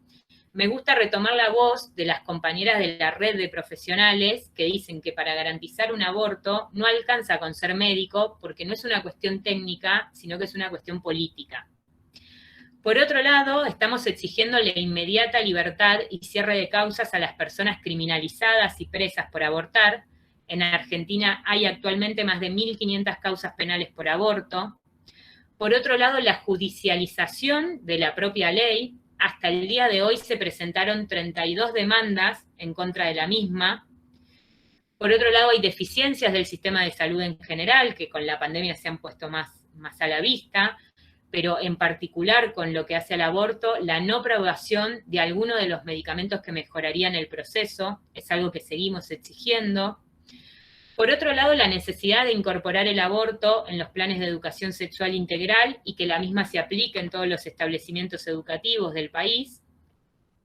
B: Me gusta retomar la voz de las compañeras de la red de profesionales que dicen que para garantizar un aborto no alcanza con ser médico porque no es una cuestión técnica, sino que es una cuestión política. Por otro lado, estamos exigiendo la inmediata libertad y cierre de causas a las personas criminalizadas y presas por abortar. En Argentina hay actualmente más de 1.500 causas penales por aborto. Por otro lado, la judicialización de la propia ley. Hasta el día de hoy se presentaron 32 demandas en contra de la misma. Por otro lado, hay deficiencias del sistema de salud en general, que con la pandemia se han puesto más a la vista, pero en particular con lo que hace al aborto, la no aprobación de alguno de los medicamentos que mejorarían el proceso, es algo que seguimos exigiendo. Por otro lado, la necesidad de incorporar el aborto en los planes de educación sexual integral y que la misma se aplique en todos los establecimientos educativos del país.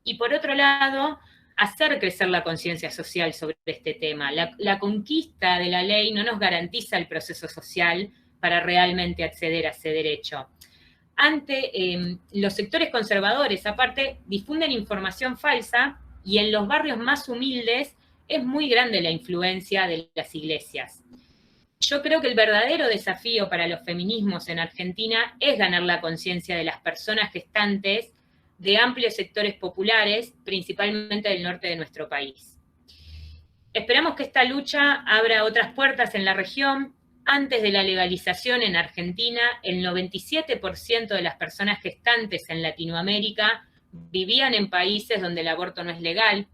B: Y por otro lado, hacer crecer la conciencia social sobre este tema. La conquista de la ley no nos garantiza el proceso social para realmente acceder a ese derecho. Los sectores conservadores, aparte, difunden información falsa y en los barrios más humildes es muy grande la influencia de las iglesias. Yo creo que el verdadero desafío para los feminismos en Argentina es ganar la conciencia de las personas gestantes de amplios sectores populares, principalmente del norte de nuestro país. Esperamos que esta lucha abra otras puertas en la región. Antes de la legalización en Argentina, el 97% de las personas gestantes en Latinoamérica vivían en países donde el aborto no es legal.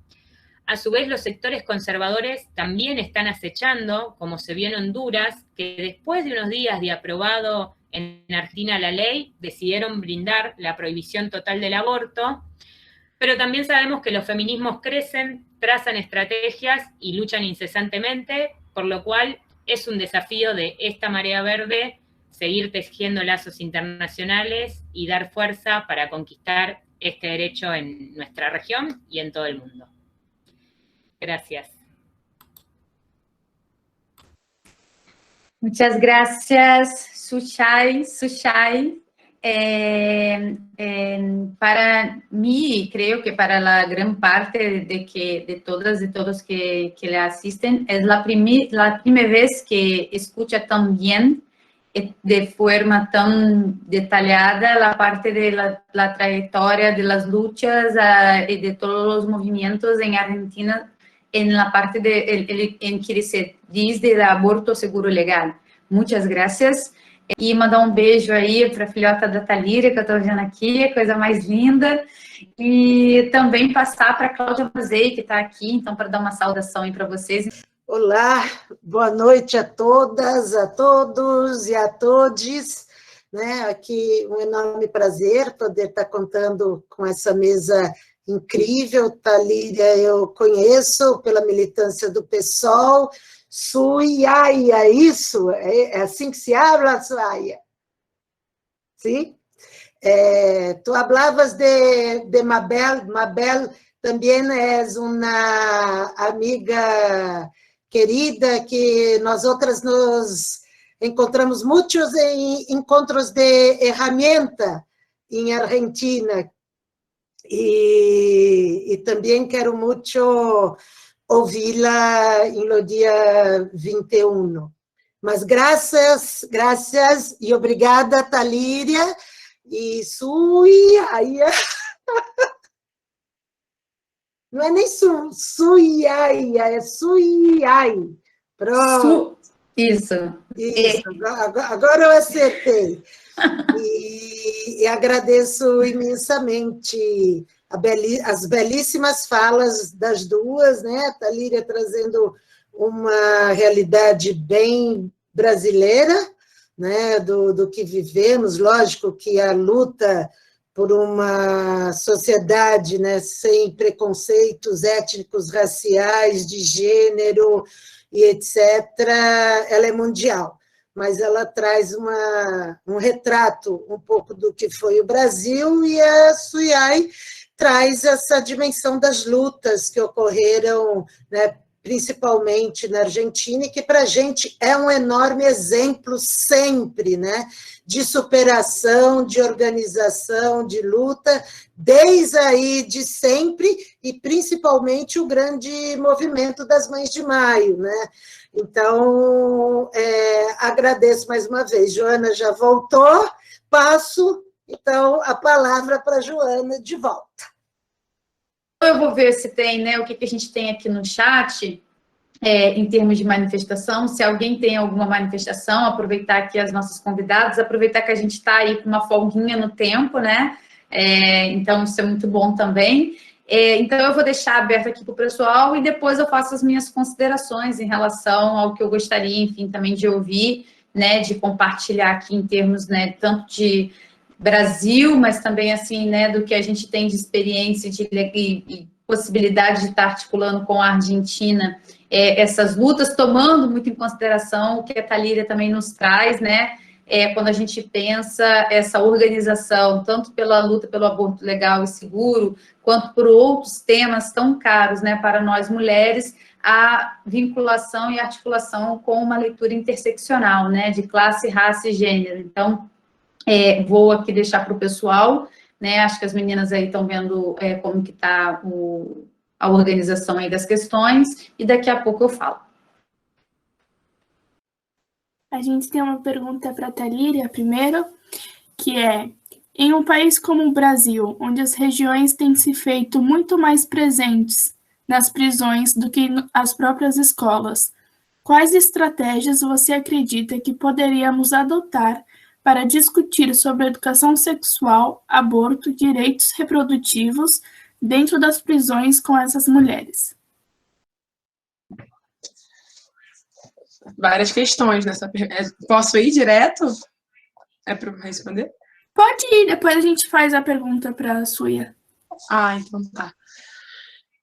B: A su vez, los sectores conservadores también están acechando, como se vio en Honduras, que después de unos días de aprobado en Argentina la ley, decidieron brindar la prohibición total del aborto, pero también sabemos que los feminismos crecen, trazan estrategias y luchan incesantemente, por lo cual es un desafío de esta marea verde seguir tejiendo lazos internacionales y dar fuerza para conquistar este derecho en nuestra región y en todo el mundo. Gracias.
A: Muchas gracias, Sushai. Para mí, creo que para la gran parte de todas y todos que le asisten, es la primera vez que escucha tan bien, de forma tan detallada, la parte de la trayectoria de las luchas y de todos los movimientos en Argentina, en la parte en que se diz de aborto seguro legal. Muitas graças. E mandar um beijo aí para a filhota da Talíria, que eu estou vendo aqui, coisa mais linda. E também passar para a Cláudia Mazei, que está aqui, então, para dar uma saudação aí para vocês.
F: Olá, boa noite a todas, a todos e a todes. Aqui um enorme prazer poder estar contando com essa mesa incrível. Talíria eu conheço pela militância do PSOL. Suiaia, isso? É assim que se habla, Suaia? Sim? Tu hablavas de Mabel. Mabel também é uma amiga querida que nós outras nos encontramos muitos em encontros de ferramenta em Argentina. E também quero muito ouvi-la no dia 21. Mas graças e obrigada, Talíria, e Suiaia. Não é nem Suiaia, é Suiai. Pronto.
A: Isso.
F: Agora eu acertei. E agradeço imensamente as belíssimas falas das duas, né? Talíria trazendo uma realidade bem brasileira, né? Do que vivemos. Lógico que a luta por uma sociedade, né, sem preconceitos étnicos, raciais, de gênero e etc., ela é mundial, mas ela traz um retrato um pouco do que foi o Brasil, e a Suiai traz essa dimensão das lutas que ocorreram, né, principalmente na Argentina, e que para a gente é um enorme exemplo sempre, né, de superação, de organização, de luta, desde aí de sempre, e principalmente o grande movimento das Mães de Maio, né? Então, agradeço mais uma vez. Joana já voltou, passo, então, a palavra para a Joana de volta.
A: Eu vou ver se tem, né, o que a gente tem aqui no chat, em termos de manifestação. Se alguém tem alguma manifestação, aproveitar aqui as nossas convidadas, aproveitar que a gente está aí com uma folguinha no tempo, né? Então, isso é muito bom também. Então, eu vou deixar aberto aqui para o pessoal e depois eu faço as minhas considerações em relação ao que eu gostaria, enfim, também de ouvir, né, de compartilhar aqui em termos, né, tanto de Brasil, mas também, assim, né, do que a gente tem de experiência e possibilidade de estar articulando com a Argentina essas lutas, tomando muito em consideração o que a Talíria também nos traz, né, quando a gente pensa essa organização, tanto pela luta pelo aborto legal e seguro, quanto por outros temas tão caros, né, para nós mulheres, a vinculação e articulação com uma leitura interseccional, né, de classe, raça e gênero. Então, vou aqui deixar para o pessoal, né, acho que as meninas aí estão vendo como que está a organização aí das questões, e daqui a pouco eu falo.
E: A gente tem uma pergunta para a Talíria, primeiro, que é: em um país como o Brasil, onde as regiões têm se feito muito mais presentes nas prisões do que as próprias escolas, quais estratégias você acredita que poderíamos adotar para discutir sobre educação sexual, aborto, direitos reprodutivos dentro das prisões com essas mulheres?
C: Várias questões nessa pergunta. Posso ir direto? Para responder?
E: Pode ir, depois a gente faz a pergunta para a Suia.
C: Então tá.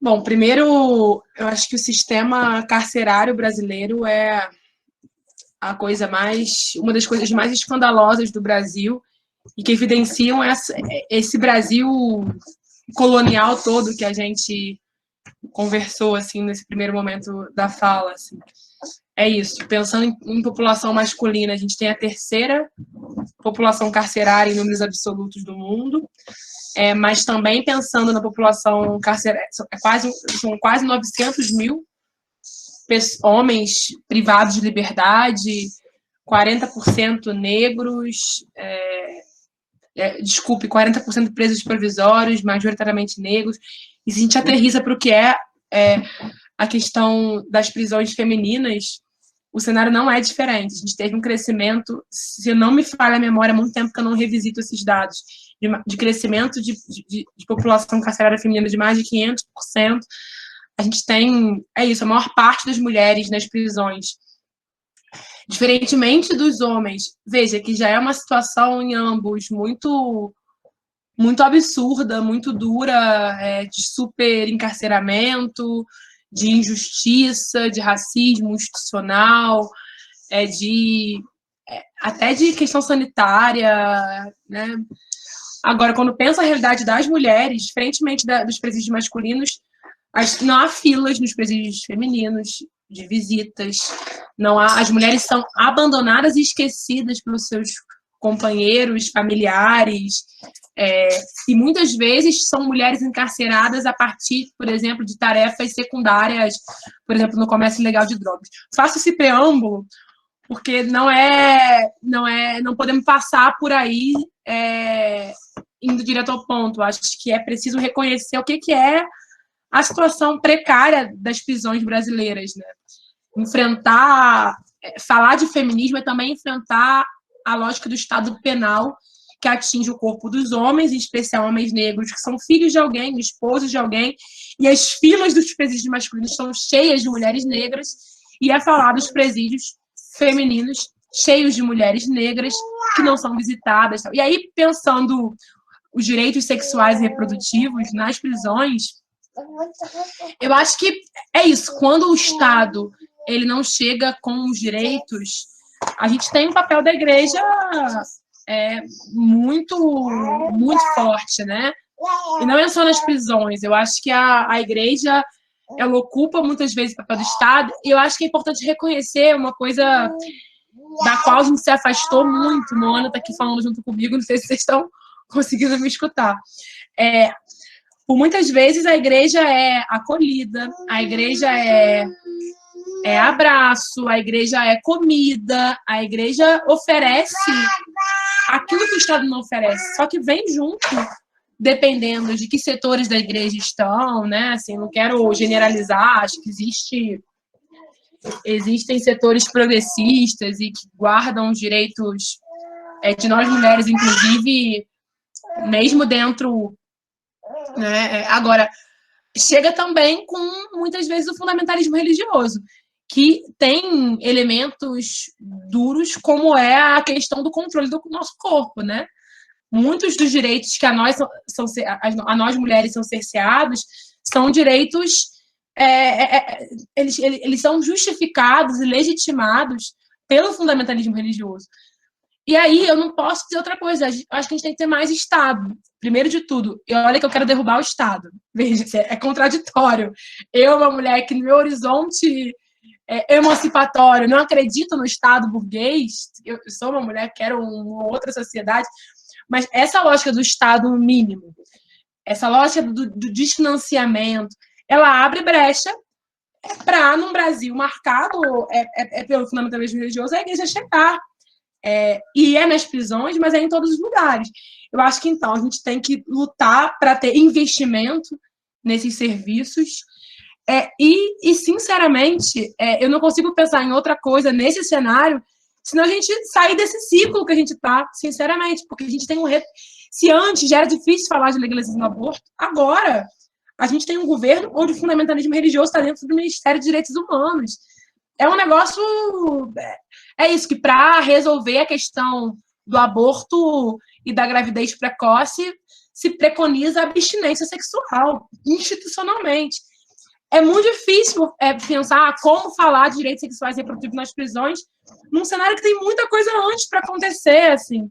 C: Bom, primeiro, eu acho que o sistema carcerário brasileiro é uma das coisas mais escandalosas do Brasil, e que evidenciam esse Brasil colonial todo que a gente conversou, assim, nesse primeiro momento da fala, assim. é isso. Pensando em população masculina, a gente tem a terceira população carcerária em números absolutos do mundo, mas também pensando na população carcerária, são quase 900 mil homens privados de liberdade, 40% negros, 40% presos provisórios, majoritariamente negros. E se a gente aterriza para o que é a questão das prisões femininas, o cenário não é diferente. A gente teve um crescimento, se não me falha a memória, há muito tempo que eu não revisito esses dados, de crescimento de população carcerária feminina de mais de 500%. A gente tem, a maior parte das mulheres nas prisões. Diferentemente dos homens, veja que já é uma situação em ambos muito, muito absurda, muito dura, de super encarceramento, de injustiça, de racismo institucional, até de questão sanitária, né? Agora, quando pensa a realidade das mulheres, diferentemente dos presídios masculinos, não há filas nos presídios femininos de visitas, as mulheres são abandonadas e esquecidas pelos seus companheiros, familiares, e muitas vezes são mulheres encarceradas a partir, por exemplo, de tarefas secundárias, por exemplo, no comércio ilegal de drogas. Faço esse preâmbulo porque não podemos passar por aí indo direto ao ponto. Acho que é preciso reconhecer o que é a situação precária das prisões brasileiras, né? Falar de feminismo é também enfrentar a lógica do Estado penal que atinge o corpo dos homens, em especial homens negros, que são filhos de alguém, esposos de alguém, e as filas dos presídios masculinos estão cheias de mulheres negras, e é falar dos presídios femininos cheios de mulheres negras que não são visitadas. E aí, pensando os direitos sexuais e reprodutivos nas prisões, eu acho que é isso. Quando o Estado ele não chega com os direitos, a gente tem um papel da igreja muito, muito forte, né? E não é só nas prisões. Eu acho que a igreja ela ocupa muitas vezes o papel do Estado, e eu acho que é importante reconhecer uma coisa da qual a gente se afastou muito. Moana está aqui falando junto comigo, não sei se vocês estão conseguindo me escutar. Por muitas vezes a igreja é acolhida, a igreja é abraço, a igreja é comida, a igreja oferece aquilo que o Estado não oferece, só que vem junto, dependendo de que setores da igreja estão, né? Assim, não quero generalizar, acho que existem setores progressistas e que guardam os direitos de nós mulheres, inclusive, mesmo dentro, né? Agora, chega também com, muitas vezes, o fundamentalismo religioso, que tem elementos duros, como é a questão do controle do nosso corpo, né? Muitos dos direitos que a nós mulheres são cerceados são direitos, eles são justificados e legitimados pelo fundamentalismo religioso. E aí eu não posso dizer outra coisa, acho que a gente tem que ter mais Estado, primeiro de tudo. E olha que eu quero derrubar o Estado, veja, é contraditório. Eu, uma mulher que no meu horizonte emancipatório não acredito no Estado burguês, eu sou uma mulher que quero uma outra sociedade, mas essa lógica do Estado mínimo, essa lógica do desfinanciamento, ela abre brecha para, num Brasil marcado pelo fundamentalismo religioso, a igreja chegar. E é nas prisões, mas é em todos os lugares. Eu acho que, então, a gente tem que lutar para ter investimento nesses serviços. E sinceramente, eu não consigo pensar em outra coisa nesse cenário, senão a gente sair desse ciclo que a gente está, sinceramente, porque a gente tem Se antes já era difícil falar de legalização do aborto, agora a gente tem um governo onde o fundamentalismo religioso está dentro do Ministério dos Direitos Humanos. É um negócio... É isso, que para resolver a questão do aborto e da gravidez precoce, se preconiza a abstinência sexual, institucionalmente. É muito difícil pensar como falar de direitos sexuais e reprodutivos nas prisões num cenário que tem muita coisa antes para acontecer, assim.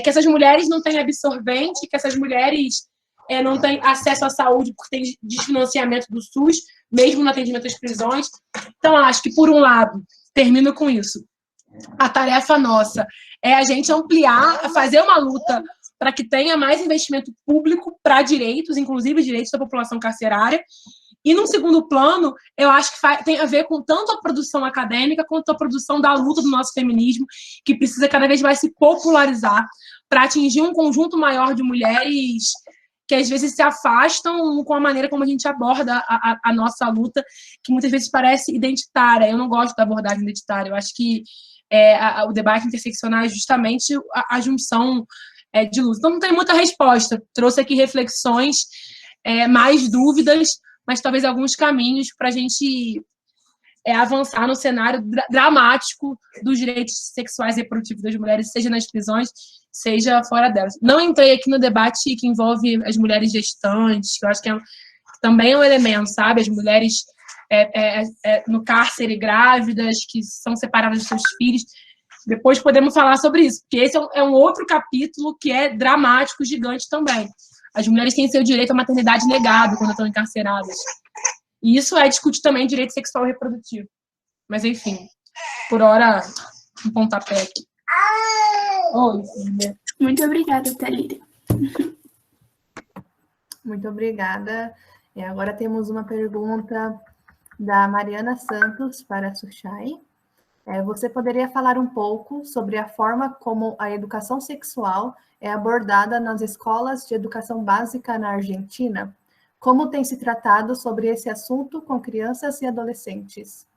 C: Que essas mulheres não têm absorvente, que essas mulheres não têm acesso à saúde porque tem desfinanciamento do SUS, mesmo no atendimento às prisões. Então, acho que, por um lado, termino com isso, a tarefa nossa é a gente ampliar, fazer uma luta para que tenha mais investimento público para direitos, inclusive direitos da população carcerária. E, num segundo plano, eu acho que tem a ver com tanto a produção acadêmica quanto a produção da luta do nosso feminismo, que precisa cada vez mais se popularizar para atingir um conjunto maior de mulheres que às vezes se afastam com a maneira como a gente aborda a nossa luta, que muitas vezes parece identitária. Eu não gosto da abordagem identitária. Eu acho que o debate interseccional é justamente a junção de luta. Então, não tem muita resposta. Trouxe aqui reflexões, mais dúvidas, mas talvez alguns caminhos para a gente avançar no cenário dramático dos direitos sexuais e reprodutivos das mulheres, seja nas prisões, seja fora delas. Não entrei aqui no debate que envolve as mulheres gestantes, que eu acho que também é um elemento, sabe? As mulheres no cárcere grávidas, que são separadas dos seus filhos. Depois podemos falar sobre isso, porque esse é um outro capítulo que é dramático, gigante também. As mulheres têm seu direito à maternidade negado quando estão encarceradas. E isso discute também direito sexual e reprodutivo. Mas, enfim, por hora, um pontapé aqui. Oi, filha.
E: Muito obrigada, Thalíria.
D: Muito obrigada. Agora temos uma pergunta da Mariana Santos para a Suchai. Você poderia falar um pouco sobre a forma como a educação sexual é abordada nas escolas de educação básica na Argentina? Como tem se tratado sobre esse assunto com crianças y adolescentes?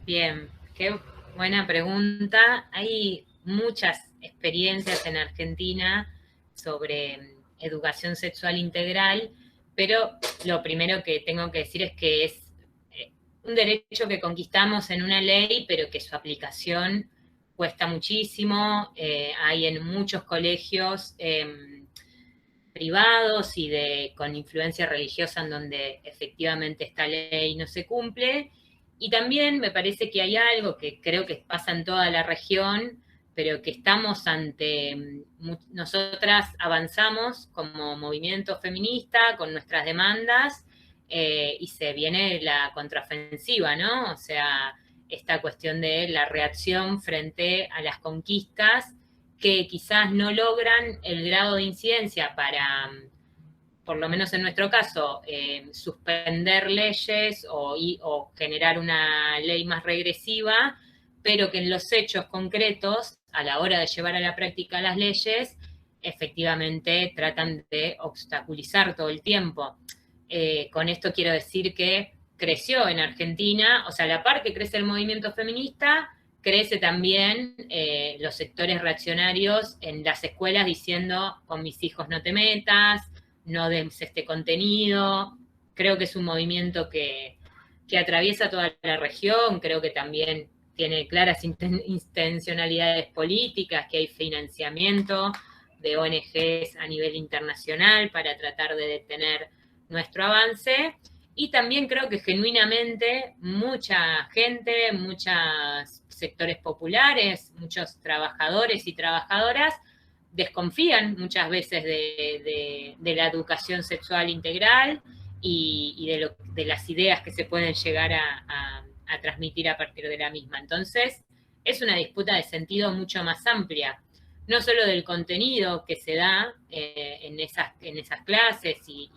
B: Bien, qué buena pregunta. Hay muchas experiencias en Argentina sobre educación sexual integral, pero lo primero que tengo que decir es que es un derecho que conquistamos en una ley, pero que su aplicación cuesta muchísimo. Hay en muchos colegios privados y con influencia religiosa en donde efectivamente esta ley no se cumple. Y también me parece que hay algo que creo que pasa en toda la región, pero que estamos nosotras avanzamos como movimiento feminista con nuestras demandas, y se viene la contraofensiva, ¿no? O sea, esta cuestión de la reacción frente a las conquistas que quizás no logran el grado de incidencia para, por lo menos en nuestro caso, suspender leyes o generar una ley más regresiva, pero que en los hechos concretos, a la hora de llevar a la práctica las leyes, efectivamente tratan de obstaculizar todo el tiempo. Con esto quiero decir que creció en Argentina, o sea, a la par que crece el movimiento feminista, crece también los sectores reaccionarios en las escuelas diciendo, con mis hijos no te metas, no des este contenido. Creo que es un movimiento que atraviesa toda la región, creo que también tiene claras intencionalidades políticas, que hay financiamiento de ONGs a nivel internacional para tratar de detener nuestro avance, y también creo que genuinamente mucha gente, muchos sectores populares, muchos trabajadores y trabajadoras desconfían muchas veces de la educación sexual integral y de las ideas que se pueden llegar a transmitir a partir de la misma. Entonces, es una disputa de sentido mucho más amplia, no solo del contenido que se da en esas clases y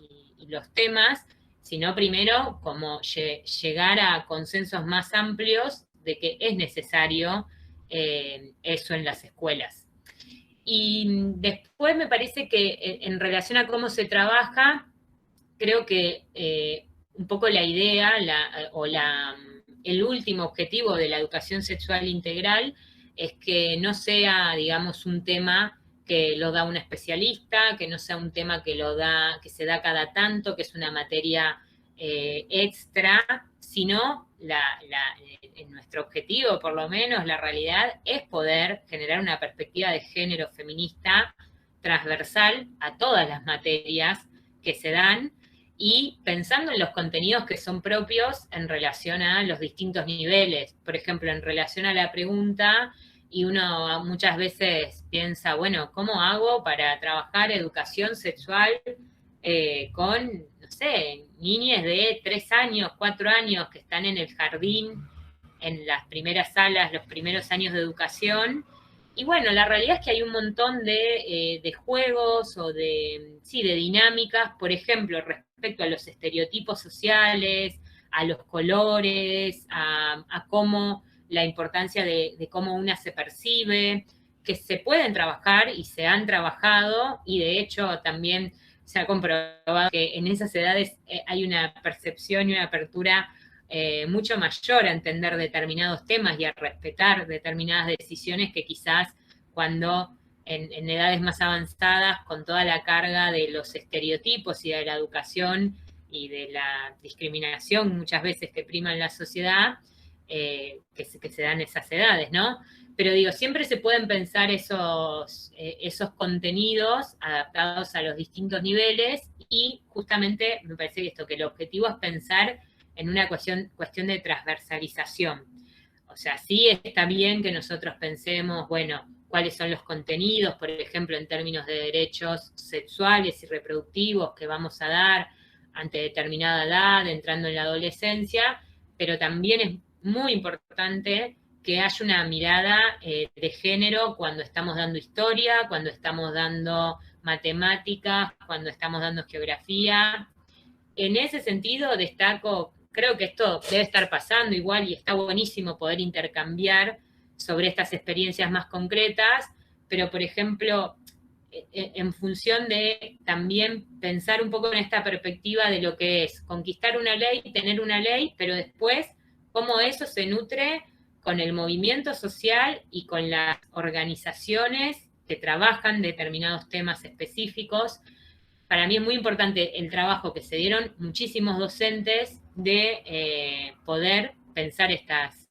B: los temas, sino primero como llegar a consensos más amplios de que es necesario eso en las escuelas. Y después me parece que en relación a cómo se trabaja, creo que un poco la idea el último objetivo de la educación sexual integral es que no sea, digamos, un tema que lo da un especialista, que no sea un tema que se da cada tanto, que es una materia extra, sino en nuestro objetivo, por lo menos, la realidad es poder generar una perspectiva de género feminista transversal a todas las materias que se dan y pensando en los contenidos que son propios en relación a los distintos niveles. Por ejemplo, en relación a la pregunta, y uno muchas veces piensa, bueno, ¿cómo hago para trabajar educación sexual con, no no sé, niñas de 3 años, 4 años que están en el jardín, en las primeras salas, los primeros años de educación. Y bueno, la realidad es que hay un montón de juegos o de dinámicas, por ejemplo, respecto a los estereotipos sociales, a los colores, a cómo la importancia de cómo una se percibe, que se pueden trabajar y se han trabajado, y de hecho también se ha comprobado que en esas edades hay una percepción y una apertura mucho mayor a entender determinados temas y a respetar determinadas decisiones que quizás cuando en edades más avanzadas, con toda la carga de los estereotipos y de la educación y de la discriminación muchas veces que prima en la sociedad, que se dan esas edades, ¿no? Pero digo, siempre se pueden pensar esos contenidos adaptados a los distintos niveles, y justamente me parece que el objetivo es pensar en una cuestión de transversalización. O sea, sí está bien que nosotros pensemos, bueno, cuáles son los contenidos, por ejemplo, en términos de derechos sexuales y reproductivos que vamos a dar ante determinada edad, entrando en la adolescencia, pero también es muy importante que haya una mirada de género cuando estamos dando historia, cuando estamos dando matemáticas, cuando estamos dando geografía. En ese sentido destaco, creo que esto debe estar pasando igual y está buenísimo poder intercambiar sobre estas experiencias más concretas, pero por ejemplo, en función de también pensar un poco en esta perspectiva de lo que es conquistar una ley, tener una ley, pero después cómo eso se nutre con el movimiento social y con las organizaciones que trabajan determinados temas específicos. Para mí es muy importante el trabajo que se dieron muchísimos docentes de poder pensar estas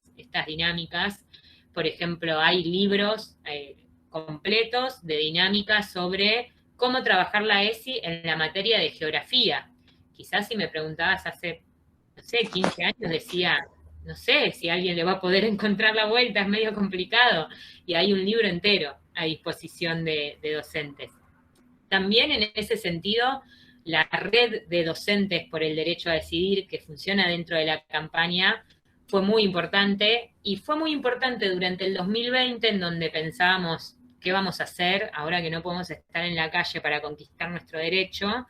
B: dinámicas. Por ejemplo, hay libros completos de dinámicas sobre cómo trabajar la ESI en la materia de geografía. Quizás si me preguntabas hace, no sé, 15 años, decía, no sé si alguien le va a poder encontrar la vuelta, es medio complicado, y hay un libro entero a disposición de docentes. También en ese sentido, la red de docentes por el derecho a decidir que funciona dentro de la campaña fue muy importante, y fue muy importante durante el 2020, en donde pensábamos, ¿qué vamos a hacer ahora que no podemos estar en la calle para conquistar nuestro derecho?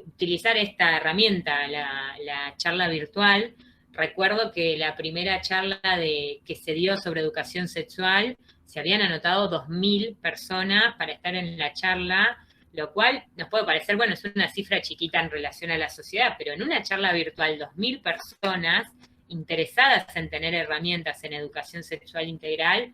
B: Utilizar esta herramienta, la charla virtual. Recuerdo que la primera charla que se dio sobre educación sexual, se habían anotado 2.000 personas para estar en la charla, lo cual nos puede parecer, bueno, es una cifra chiquita en relación a la sociedad, pero en una charla virtual 2.000 personas interesadas en tener herramientas en educación sexual integral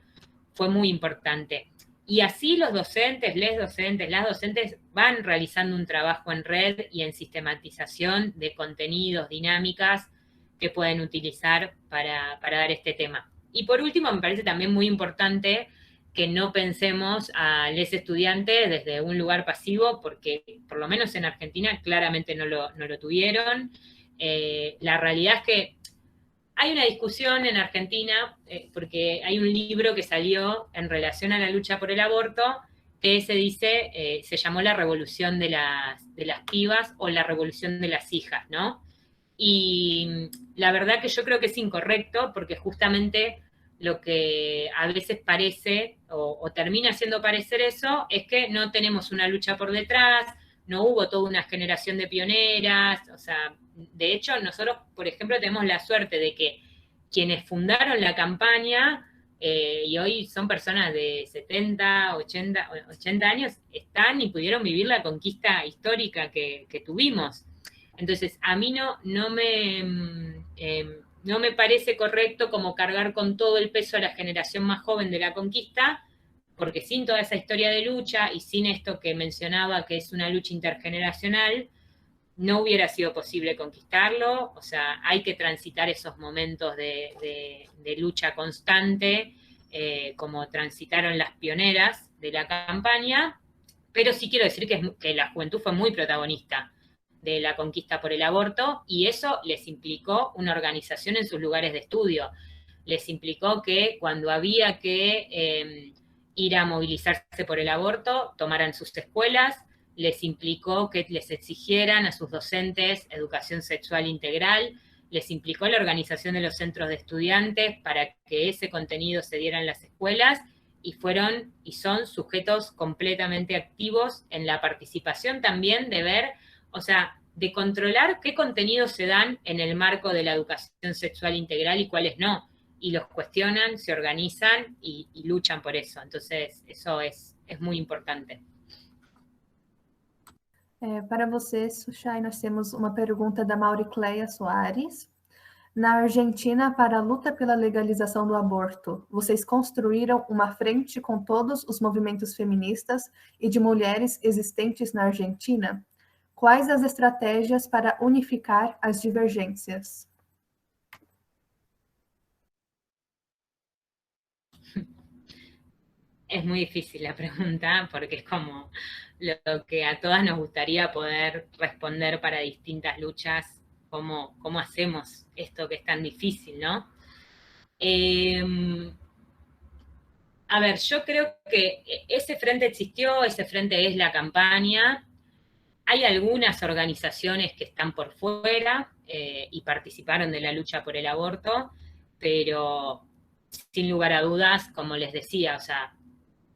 B: fue muy importante. Y así los docentes, las docentes van realizando un trabajo en red y en sistematización de contenidos, dinámicas que pueden utilizar para dar este tema. Y por último, me parece también muy importante que no pensemos a los estudiantes desde un lugar pasivo, porque por lo menos en Argentina claramente no lo tuvieron. La realidad es que hay una discusión en Argentina, porque hay un libro que salió en relación a la lucha por el aborto, que se llamó La Revolución de las Pibas o La Revolución de las Hijas, ¿no? Y la verdad que yo creo que es incorrecto, porque justamente lo que a veces parece, o termina haciendo parecer eso, es que no tenemos una lucha por detrás, no hubo toda una generación de pioneras. O sea, de hecho, nosotros, por ejemplo, tenemos la suerte de que quienes fundaron la campaña, y hoy son personas de 70, 80 años, están y pudieron vivir la conquista histórica que tuvimos. Entonces, a mí no me parece correcto como cargar con todo el peso a la generación más joven de la conquista, porque sin toda esa historia de lucha y sin esto que mencionaba, que es una lucha intergeneracional, no hubiera sido posible conquistarlo. O sea, hay que transitar esos momentos de lucha constante, como transitaron las pioneras de la campaña, pero sí quiero decir que la juventud fue muy protagonista de la conquista por el aborto, y eso les implicó una organización en sus lugares de estudio. Les implicó que cuando había que ir a movilizarse por el aborto, tomaran sus escuelas, les implicó que les exigieran a sus docentes educación sexual integral, les implicó la organización de los centros de estudiantes para que ese contenido se diera en las escuelas, y fueron y son sujetos completamente activos en la participación también de ver, o sea, de controlar qué contenidos se dan en el marco de la educación sexual integral y cuáles no, y los cuestionan, se organizan y luchan por eso. Entonces, eso es muy importante.
D: Para você, Suchai, nós temos uma pergunta da Mauricleia Soares. Na Argentina, para a luta pela legalização do aborto, vocês construíram uma frente com todos os movimentos feministas e de mulheres existentes na Argentina? Quais as estratégias para unificar as divergências?
B: Es muy difícil la pregunta porque es como lo que a todas nos gustaría poder responder para distintas luchas. ¿Cómo hacemos esto que es tan difícil, no? A ver, yo creo que ese frente existió, ese frente es la campaña. Hay algunas organizaciones que están por fuera y participaron de la lucha por el aborto, pero sin lugar a dudas, como les decía, o sea,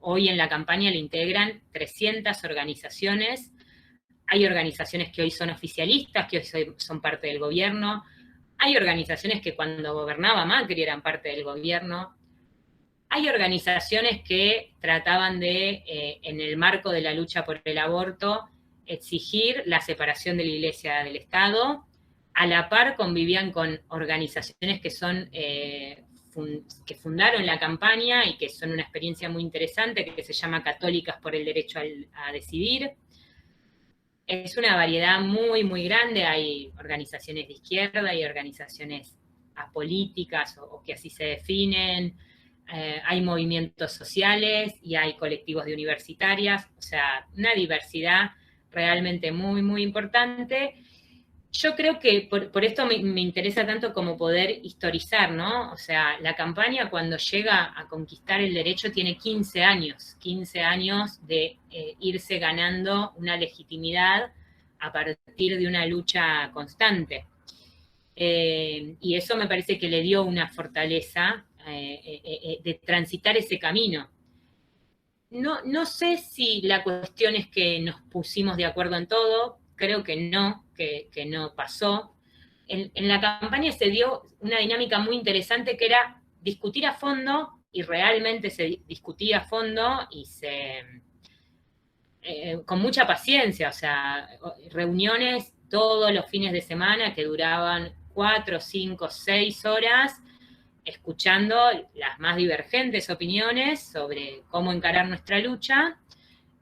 B: hoy en la campaña lo integran 300 organizaciones. Hay organizaciones que hoy son oficialistas, que hoy son parte del gobierno. Hay organizaciones que cuando gobernaba Macri eran parte del gobierno. Hay organizaciones que trataban de, en el marco de la lucha por el aborto, exigir la separación de la Iglesia del Estado. A la par convivían con organizaciones que son que fundaron la campaña y que son una experiencia muy interesante, que se llama Católicas por el Derecho a Decidir. Es una variedad muy, muy grande. Hay organizaciones de izquierda, hay organizaciones apolíticas o que así se definen, hay movimientos sociales y hay colectivos de universitarias, o sea, una diversidad realmente muy, muy importante. Yo creo que por esto me interesa tanto como poder historizar, ¿no? O sea, la campaña cuando llega a conquistar el derecho tiene 15 años de irse ganando una legitimidad a partir de una lucha constante. Y eso me parece que le dio una fortaleza de transitar ese camino. No sé si la cuestión es que nos pusimos de acuerdo en todo, creo que no pasó. En la campaña se dio una dinámica muy interesante que era discutir a fondo, y realmente se discutía a fondo y con mucha paciencia, o sea, reuniones todos los fines de semana que duraban 4, 5, 6 horas, escuchando las más divergentes opiniones sobre cómo encarar nuestra lucha,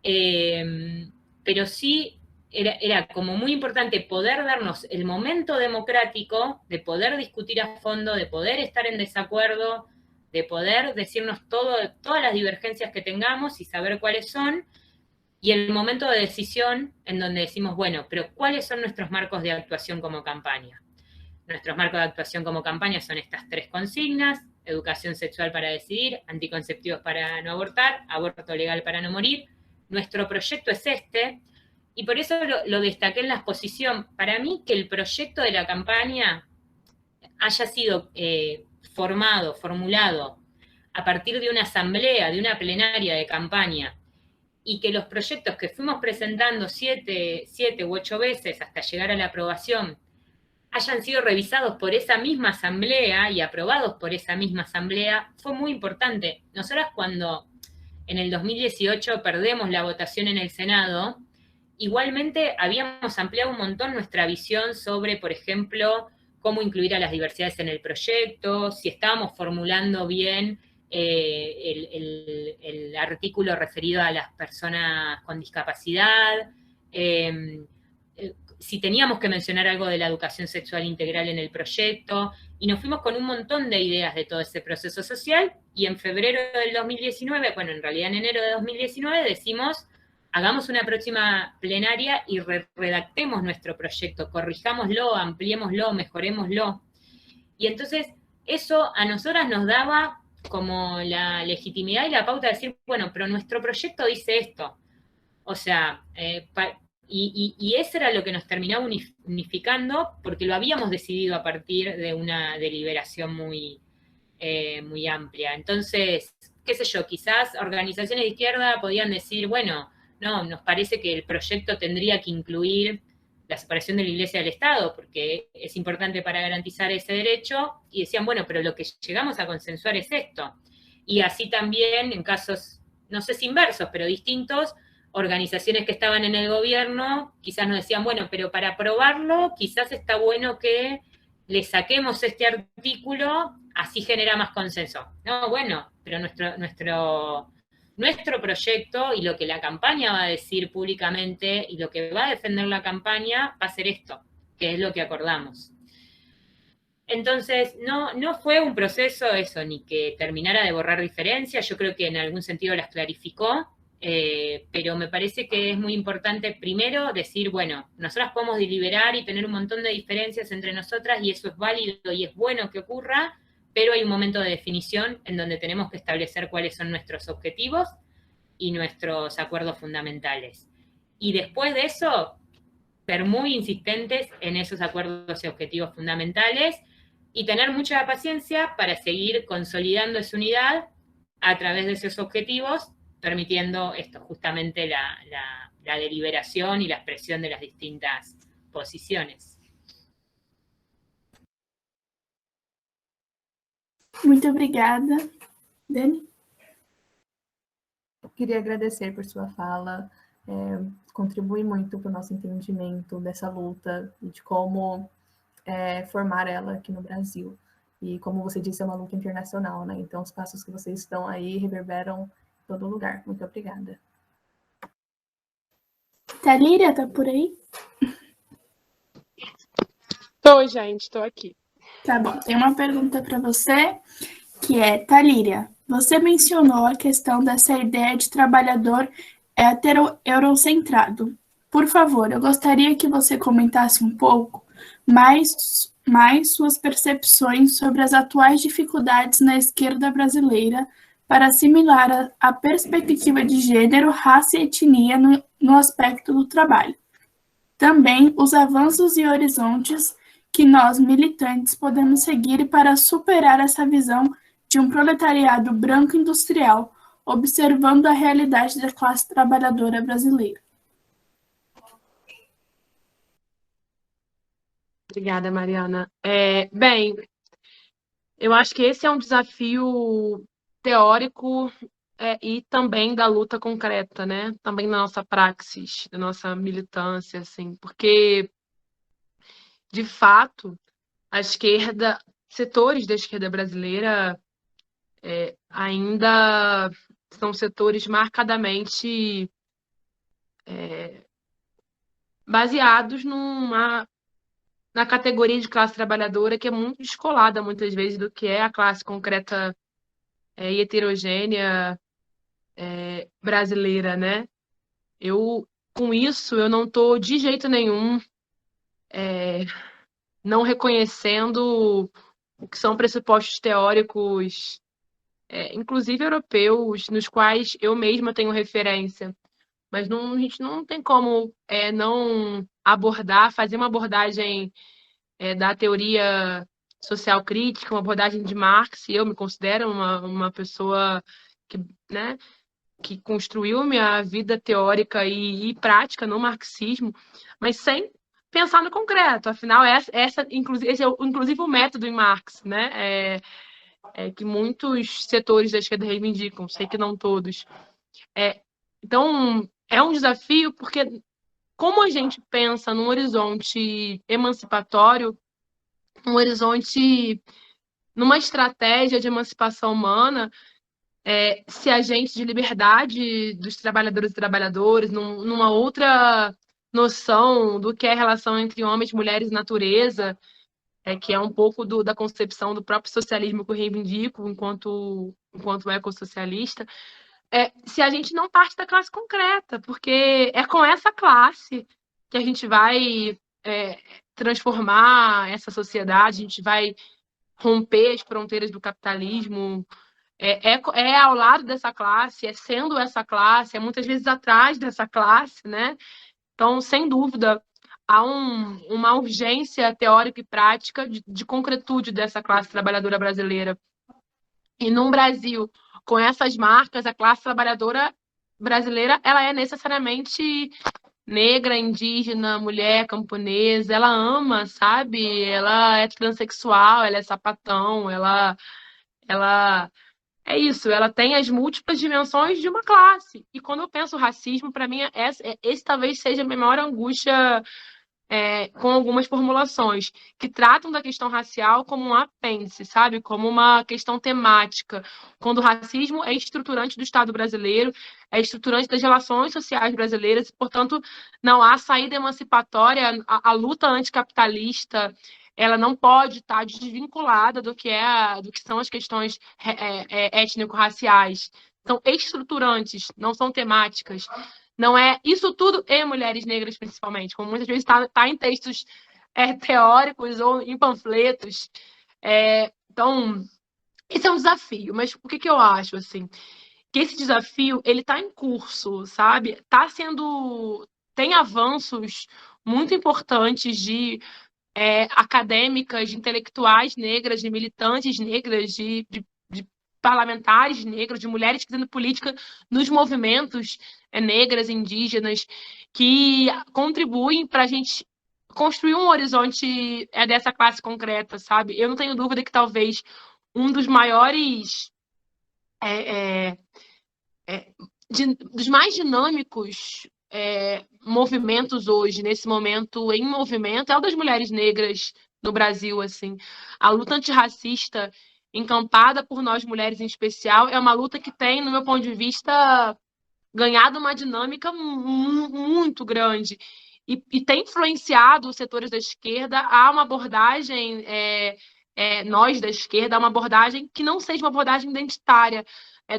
B: pero sí era como muy importante poder darnos el momento democrático de poder discutir a fondo, de poder estar en desacuerdo, de poder decirnos todas las divergencias que tengamos y saber cuáles son, y el momento de decisión en donde decimos, bueno, pero ¿cuáles son nuestros marcos de actuación como campaña? Nuestros marcos de actuación como campaña son estas 3 consignas: educación sexual para decidir, anticonceptivos para no abortar, aborto legal para no morir. Nuestro proyecto es este, y por eso lo destaqué en la exposición. Para mí, que el proyecto de la campaña haya sido formulado a partir de una asamblea, de una plenaria de campaña, y que los proyectos que fuimos presentando 7 u 8 veces hasta llegar a la aprobación hayan sido revisados por esa misma asamblea y aprobados por esa misma asamblea, fue muy importante. Nosotras cuando en el 2018 perdemos la votación en el Senado, igualmente habíamos ampliado un montón nuestra visión sobre, por ejemplo, cómo incluir a las diversidades en el proyecto, si estábamos formulando bien el artículo referido a las personas con discapacidad, si teníamos que mencionar algo de la educación sexual integral en el proyecto, y nos fuimos con un montón de ideas de todo ese proceso social, y en febrero del 2019, bueno, en realidad en enero de 2019, decimos, hagamos una próxima plenaria y redactemos nuestro proyecto, corrijámoslo, ampliémoslo, mejorémoslo. Y entonces eso a nosotras nos daba como la legitimidad y la pauta de decir, bueno, pero nuestro proyecto dice esto. O sea, y eso era lo que nos terminaba unificando, porque lo habíamos decidido a partir de una deliberación muy amplia. Entonces, qué sé yo, quizás organizaciones de izquierda podían decir, bueno, no, nos parece que el proyecto tendría que incluir la separación de la Iglesia del Estado, porque es importante para garantizar ese derecho, y decían, bueno, pero lo que llegamos a consensuar es esto. Y así también, en casos, no sé si inversos, pero distintos, organizaciones que estaban en el gobierno quizás nos decían, bueno, pero para aprobarlo quizás está bueno que le saquemos este artículo, así genera más consenso. No, bueno, pero nuestro proyecto y lo que la campaña va a decir públicamente y lo que va a defender la campaña va a ser esto, que es lo que acordamos. Entonces, no fue un proceso eso, ni que terminara de borrar diferencias, yo creo que en algún sentido las clarificó, pero me parece que es muy importante primero decir, bueno, nosotras podemos deliberar y tener un montón de diferencias entre nosotras y eso es válido y es bueno que ocurra, pero hay un momento de definición en donde tenemos que establecer cuáles son nuestros objetivos y nuestros acuerdos fundamentales. Y después de eso, ser muy insistentes en esos acuerdos y objetivos fundamentales y tener mucha paciencia para seguir consolidando esa unidad a través de esos objetivos, permitiendo esto, justamente la deliberación y la expresión de las distintas posiciones.
E: Muito obrigada. Dani?
D: Queria agradecer por sua fala, contribui muito para o nosso entendimento dessa luta e de como formar ela aqui no Brasil. E como você disse, é uma luta internacional, né? Então os passos que vocês estão aí reverberam em todo lugar. Muito obrigada.
E: Talíria, tá por aí?
C: Tô, gente, tô aqui.
E: Tá bom, tem uma pergunta para você, que é, Talíria, você mencionou a questão dessa ideia de trabalhador heterocentrado. Por favor, eu gostaria que você comentasse um pouco mais suas percepções sobre as atuais dificuldades na esquerda brasileira para assimilar a perspectiva de gênero, raça e etnia no aspecto do trabalho. Também os avanços e horizontes que nós, militantes, podemos seguir para superar essa visão de um proletariado branco industrial, observando a realidade da classe trabalhadora brasileira.
C: Obrigada, Mariana. Bem, eu acho que esse é um desafio teórico e também da luta concreta, né? Também da nossa praxis, da nossa militância, assim, porque, de fato, a esquerda, setores da esquerda brasileira ainda são setores marcadamente baseados na categoria de classe trabalhadora que é muito descolada, muitas vezes, do que é a classe concreta e heterogênea brasileira, né? Com isso, eu não estou de jeito nenhum não reconhecendo o que são pressupostos teóricos, inclusive europeus, nos quais eu mesma tenho referência. Mas a gente não tem como não fazer uma abordagem da teoria social crítica, uma abordagem de Marx, e eu me considero uma pessoa que construiu minha vida teórica e prática no marxismo, mas sem pensar no concreto. Afinal, esse é inclusive o método em Marx, né? Que muitos setores da esquerda reivindicam, sei que não todos. Então, é um desafio porque como a gente pensa num horizonte emancipatório, um horizonte, numa estratégia de emancipação humana, se a gente de liberdade dos trabalhadores e trabalhadoras, numa outra noção do que é a relação entre homens, mulheres e natureza, que é um pouco da concepção do próprio socialismo que eu reivindico enquanto ecossocialista, se a gente não parte da classe concreta, porque é com essa classe que a gente vai transformar essa sociedade, a gente vai romper as fronteiras do capitalismo, é ao lado dessa classe, é sendo essa classe, é muitas vezes atrás dessa classe, né? Então, sem dúvida, há uma urgência teórica e prática de concretude dessa classe trabalhadora brasileira. E num Brasil com essas marcas, a classe trabalhadora brasileira, ela é necessariamente negra, indígena, mulher, camponesa, ela ama, sabe? Ela é transexual, ela é sapatão, ela é isso, ela tem as múltiplas dimensões de uma classe. E quando eu penso racismo, para mim, esse talvez seja a minha maior angústia, com algumas formulações que tratam da questão racial como um apêndice, sabe? Como uma questão temática. Quando o racismo é estruturante do Estado brasileiro, é estruturante das relações sociais brasileiras, e, portanto, não há saída emancipatória, a luta anticapitalista, ela não pode estar desvinculada do que são as questões étnico-raciais. São estruturantes, não são temáticas. Não é isso tudo e mulheres negras, principalmente, como muitas vezes está em textos teóricos ou em panfletos. Então, esse é um desafio. Mas o que eu acho, assim? Que esse desafio, ele está em curso, sabe? Tem avanços muito importantes de acadêmicas, de intelectuais negras, de militantes negras, de parlamentares negros, de mulheres fazendo política nos movimentos negras, indígenas, que contribuem para a gente construir um horizonte dessa classe concreta, sabe? Eu não tenho dúvida que talvez um dos maiores, dos mais dinâmicos movimentos hoje, nesse momento em movimento, é o das mulheres negras no Brasil, assim. A luta antirracista encampada por nós mulheres em especial, é uma luta que tem, no meu ponto de vista, ganhado uma dinâmica muito grande e tem influenciado os setores da esquerda a uma abordagem, nós da esquerda, a uma abordagem que não seja uma abordagem identitária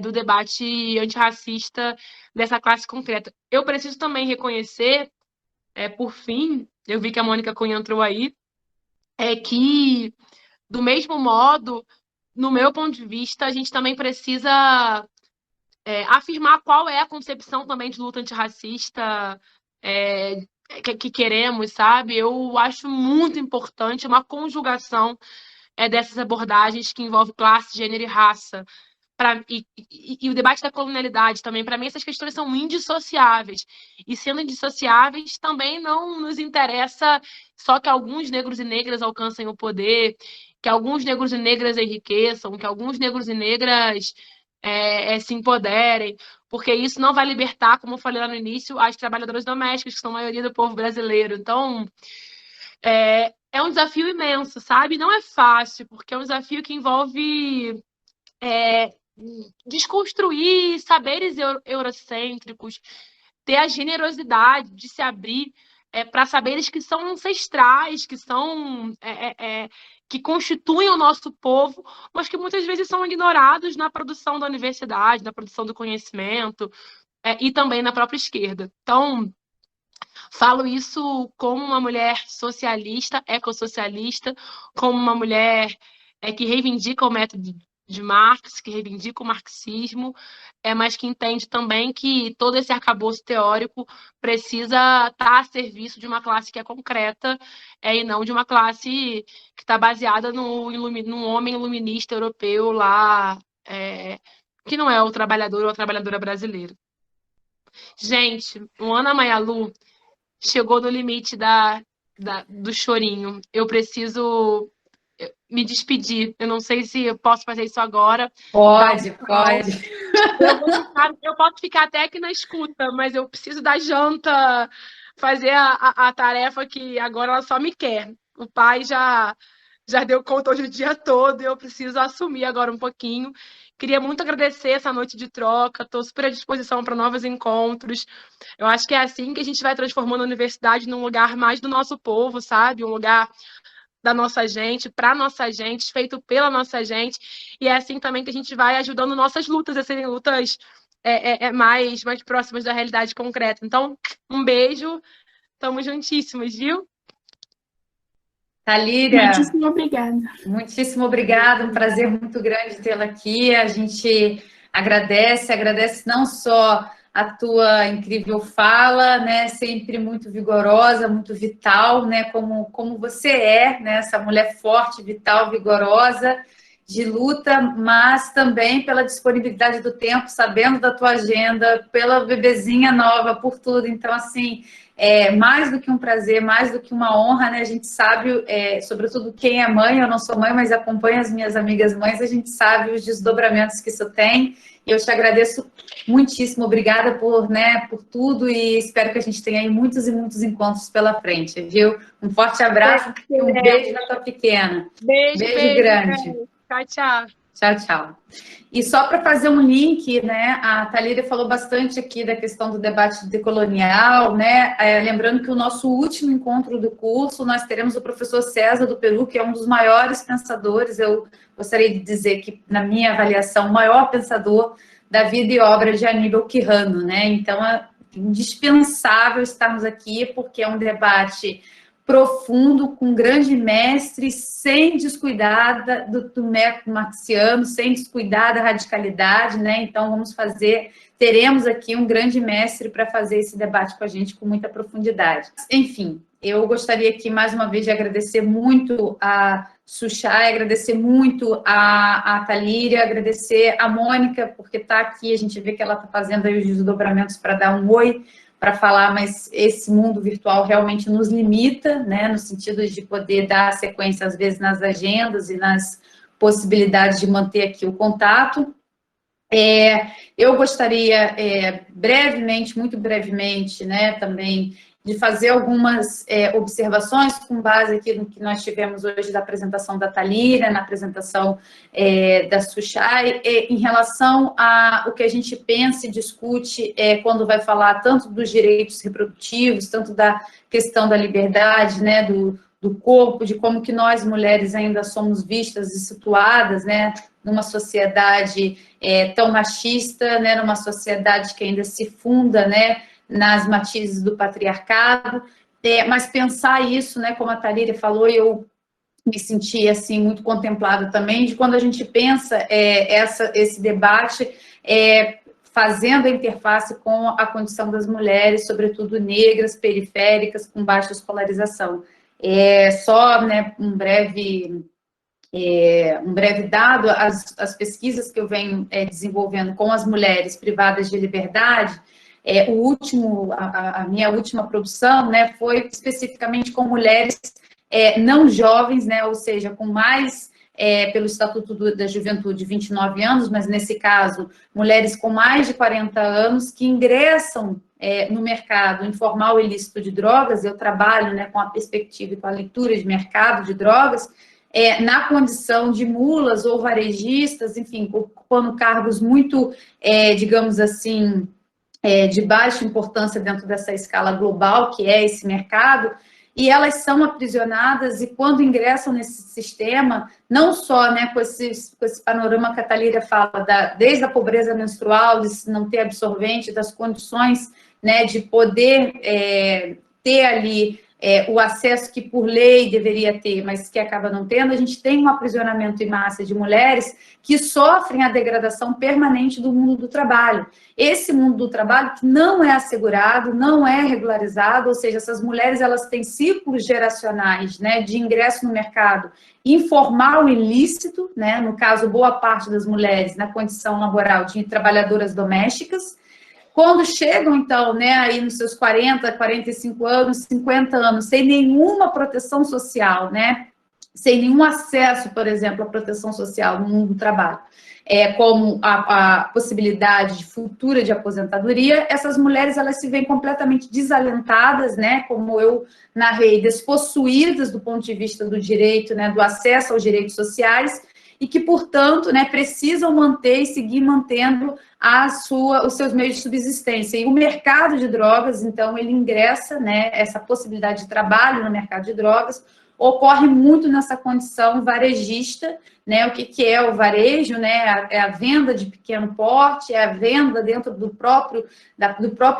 C: do debate antirracista dessa classe concreta. Eu preciso também reconhecer, por fim, eu vi que a Mônica Cunha entrou aí, que, do mesmo modo, no meu ponto de vista, a gente também precisa afirmar qual é a concepção também de luta antirracista que queremos, sabe? Eu acho muito importante uma conjugação dessas abordagens que envolve classe, gênero e raça. E o debate da colonialidade também, para mim, essas questões são indissociáveis. E sendo indissociáveis, também não nos interessa só que alguns negros e negras alcancem o poder, que alguns negros e negras enriqueçam, que alguns negros e negras se empoderem, porque isso não vai libertar, como eu falei lá no início, as trabalhadoras domésticas, que são a maioria do povo brasileiro. Então, é um desafio imenso, sabe? Não é fácil, porque é um desafio que envolve desconstruir saberes eurocêntricos, ter a generosidade de se abrir para saberes que são ancestrais, que constituem o nosso povo, mas que muitas vezes são ignorados na produção da universidade, na produção do conhecimento e também na própria esquerda. Então, falo isso como uma mulher socialista, ecossocialista, como uma mulher que reivindica o método de Marx, que reivindica o marxismo, mas que entende também que todo esse arcabouço teórico precisa estar a serviço de uma classe que é concreta e não de uma classe que está baseada num homem iluminista europeu lá, que não é o trabalhador ou a trabalhadora brasileira. Gente, o Ana Maialu chegou no limite do chorinho. Eu preciso me despedir. Eu não sei se eu posso fazer isso agora.
A: Pode.
C: Eu posso ficar até aqui na escuta, mas eu preciso da janta, fazer a tarefa que agora ela só me quer. O pai já deu conta hoje o dia todo e eu preciso assumir agora um pouquinho. Queria muito agradecer essa noite de troca, estou super à disposição para novos encontros. Eu acho que é assim que a gente vai transformando a universidade num lugar mais do nosso povo, sabe? Um lugar da nossa gente, para nossa gente, feito pela nossa gente. E é assim também que a gente vai ajudando nossas lutas a serem lutas mais próximas da realidade concreta. Então, um beijo, estamos juntíssimos, viu?
A: Talíria,
E: Muitíssimo obrigada.
A: Muitíssimo obrigada, um prazer muito grande tê-la aqui. A gente agradece não só a tua incrível fala, né, sempre muito vigorosa, muito vital, né, como você é, né, essa mulher forte, vital, vigorosa, de luta, mas também pela disponibilidade do tempo, sabendo da tua agenda, pela bebezinha nova, por tudo. Então, assim, é mais do que um prazer, mais do que uma honra, né? A gente sabe, sobretudo quem é mãe, eu não sou mãe, mas acompanho as minhas amigas mães, a gente sabe os desdobramentos que isso tem. E eu te agradeço muitíssimo, obrigada por tudo, e espero que a gente tenha aí muitos e muitos encontros pela frente, viu? Um forte abraço e um beijo na tua pequena. Beijo grande.
C: Tchau, tchau.
A: Tchau, tchau. E só para fazer um link, né, a Talíria falou bastante aqui da questão do debate decolonial, né, lembrando que o nosso último encontro do curso, nós teremos o professor César do Peru, que é um dos maiores pensadores, eu gostaria de dizer que, na minha avaliação, o maior pensador da vida e obra de Aníbal Quijano, né, então é indispensável estarmos aqui, porque é um debate profundo, com um grande mestre, sem descuidar do método marxiano, sem descuidar da radicalidade, né? Então, teremos aqui um grande mestre para fazer esse debate com a gente com muita profundidade. Enfim, eu gostaria aqui, mais uma vez, de agradecer muito a Xuxá, agradecer muito a Talíria, agradecer a Mônica, porque está aqui, a gente vê que ela está fazendo aí os desdobramentos para dar um oi, para falar, mas esse mundo virtual realmente nos limita, né, no sentido de poder dar sequência, às vezes, nas agendas e nas possibilidades de manter aqui o contato. Eu gostaria, muito brevemente, né, também, de fazer algumas observações com base aqui no que nós tivemos hoje da apresentação da Talíria, na apresentação da Xuxá, em relação ao que a gente pensa e discute quando vai falar tanto dos direitos reprodutivos, tanto da questão da liberdade, né, do corpo, de como que nós, mulheres, ainda somos vistas e situadas, né, numa sociedade tão machista, né, numa sociedade que ainda se funda, né, nas matizes do patriarcado, mas pensar isso, né, como a Talíria falou, e eu me senti, assim, muito contemplada também, de quando a gente pensa esse debate fazendo a interface com a condição das mulheres, sobretudo negras, periféricas, com baixa escolarização. Só, né, um breve dado, as pesquisas que eu venho desenvolvendo com as mulheres privadas de liberdade, a minha última produção, né, foi especificamente com mulheres não jovens, né, ou seja, com mais, pelo Estatuto da Juventude, 29 anos, mas nesse caso, mulheres com mais de 40 anos que ingressam no mercado informal e ilícito de drogas. Eu trabalho, né, com a perspectiva e com a leitura de mercado de drogas, na condição de mulas ou varejistas, enfim, ocupando cargos muito, digamos assim, de baixa importância dentro dessa escala global, que é esse mercado, e elas são aprisionadas, e quando ingressam nesse sistema, não só, né, com esse panorama que a Talíria fala, desde a pobreza menstrual, de não ter absorvente, das condições, né, de poder ter ali o acesso que por lei deveria ter, mas que acaba não tendo, a gente tem um aprisionamento em massa de mulheres que sofrem a degradação permanente do mundo do trabalho. Esse mundo do trabalho que não é assegurado, não é regularizado, ou seja, essas mulheres, elas têm ciclos geracionais, né, de ingresso no mercado informal e ilícito, né, no caso, boa parte das mulheres na condição laboral de trabalhadoras domésticas. Quando chegam, então, né, aí nos seus 40, 45 anos, 50 anos, sem nenhuma proteção social, né, sem nenhum acesso, por exemplo, à proteção social no mundo do trabalho, como a possibilidade futura de aposentadoria, essas mulheres, elas se veem completamente desalentadas, né, como eu narrei, despossuídas do ponto de vista do direito, né, do acesso aos direitos sociais, e que, portanto, né, precisam manter e seguir mantendo os seus meios de subsistência. E o mercado de drogas, então, ele ingressa, né, essa possibilidade de trabalho no mercado de drogas, ocorre muito nessa condição varejista, né? O que é o varejo, né? É a venda de pequeno porte, é a venda dentro do próprio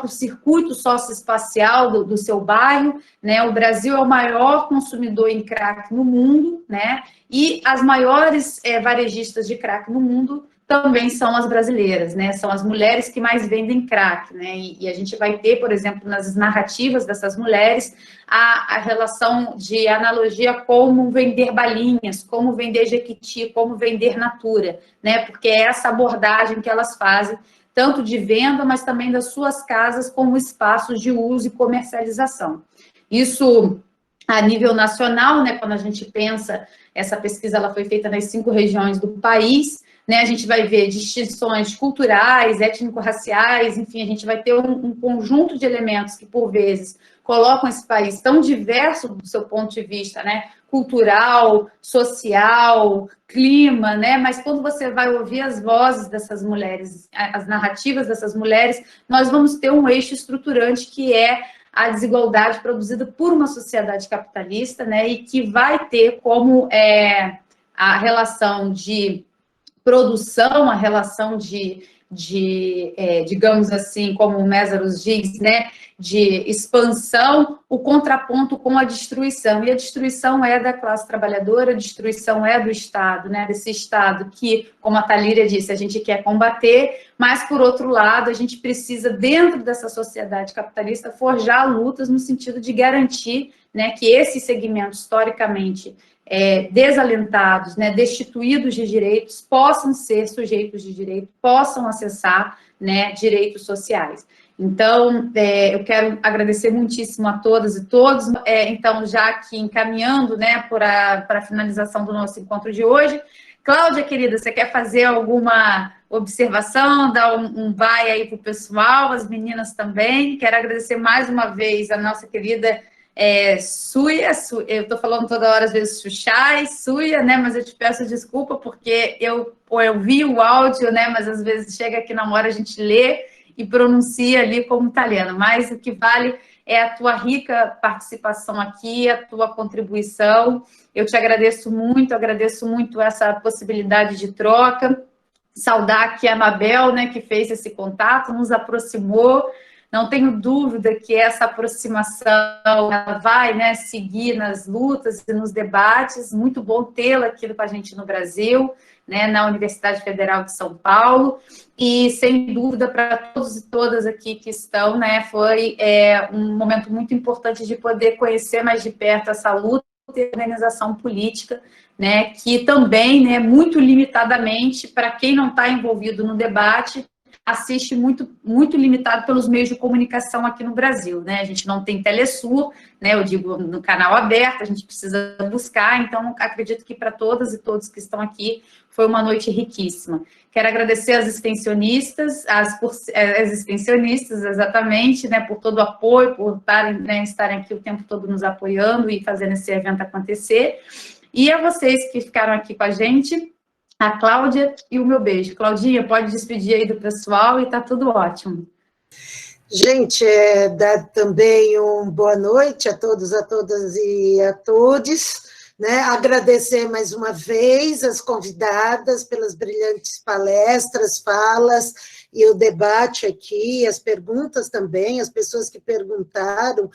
A: circuito socioespacial do seu bairro, né? O Brasil é o maior consumidor em crack no mundo, né? E as maiores varejistas de crack no mundo também são as brasileiras, né? São as mulheres que mais vendem crack, né? E a gente vai ter, por exemplo, nas narrativas dessas mulheres, a relação de analogia como vender balinhas, como vender jequiti, como vender natura, né? Porque é essa abordagem que elas fazem, tanto de venda, mas também das suas casas como espaços de uso e comercialização. Isso a nível nacional, né? Quando a gente pensa, essa pesquisa ela foi feita nas 5 regiões do país, né, a gente vai ver distinções culturais, étnico-raciais, enfim, a gente vai ter um conjunto de elementos que, por vezes, colocam esse país tão diverso do seu ponto de vista, né, cultural, social, clima, né, mas quando você vai ouvir as vozes dessas mulheres, as narrativas dessas mulheres, nós vamos ter um eixo estruturante que é a desigualdade produzida por uma sociedade capitalista, né, e que vai ter como a relação de produção, a relação digamos assim, como o Mésaros diz, né, de expansão, o contraponto com a destruição. E a destruição é da classe trabalhadora, a destruição é do Estado, né, desse Estado que, como a Thalíria disse, a gente quer combater, mas, por outro lado, a gente precisa, dentro dessa sociedade capitalista, forjar lutas no sentido de garantir, né, que esses segmentos, historicamente, desalentados, né, destituídos de direitos, possam ser sujeitos de direito, possam acessar, né, direitos sociais. Então, eu quero agradecer muitíssimo a todas e todos. Então, já aqui encaminhando, né, para a finalização do nosso encontro de hoje, Cláudia, querida, você quer fazer alguma observação, dar um vai aí para o pessoal, as meninas também? Quero agradecer mais uma vez a nossa querida Suia, eu estou falando toda hora, às vezes, Xuxai, Suia, né, mas eu te peço desculpa, porque eu vi o áudio, né, mas às vezes chega aqui na hora, a gente lê e pronuncia ali como italiano, mas o que vale é a tua rica participação aqui, a tua contribuição, eu te agradeço muito essa possibilidade de troca, saudar aqui a Mabel, né, que fez esse contato, nos aproximou. Não tenho dúvida que essa aproximação ela vai, né, seguir nas lutas e nos debates. Muito bom tê-la aqui com a gente no Brasil, né, na Universidade Federal de São Paulo. E, sem dúvida, para todos e todas aqui que estão, né, foi um momento muito importante de poder conhecer mais de perto essa luta e organização política, né, que também, né, muito limitadamente, para quem não está envolvido no debate, assiste muito, muito limitado pelos meios de comunicação aqui no Brasil, né? A gente não tem Telesur, né? Eu digo no canal aberto, a gente precisa buscar, então acredito que para todas e todos que estão aqui foi uma noite riquíssima. Quero agradecer às extensionistas, exatamente, né? Por todo o apoio, por estarem aqui o tempo todo nos apoiando e fazendo esse evento acontecer. E a vocês que ficaram aqui com a gente, a Cláudia e o meu beijo. Claudinha, pode despedir aí do pessoal e tá tudo ótimo.
F: Gente, dá também uma boa noite a todos, a todas e a todos, né? Agradecer mais uma vez as convidadas pelas brilhantes palestras, falas e o debate aqui, as perguntas também, as pessoas que perguntaram,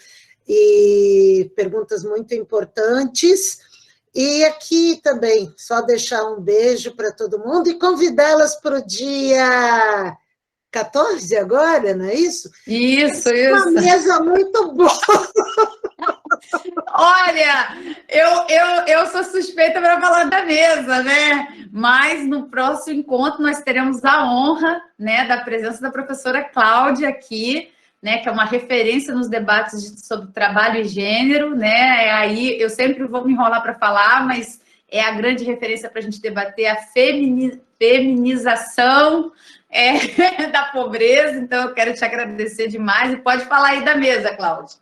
F: e perguntas muito importantes. E aqui também, só deixar um beijo para todo mundo e convidá-las para o dia 14 agora, não é isso?
A: Isso.
F: Uma mesa muito boa.
A: Olha, eu sou suspeita para falar da mesa, né? Mas no próximo encontro nós teremos a honra, né, da presença da professora Cláudia aqui, né, que é uma referência nos debates sobre trabalho e gênero, né? Aí eu sempre vou me enrolar para falar, mas é a grande referência para a gente debater a feminização da pobreza. Então eu quero te agradecer demais e pode falar aí da mesa, Cláudia.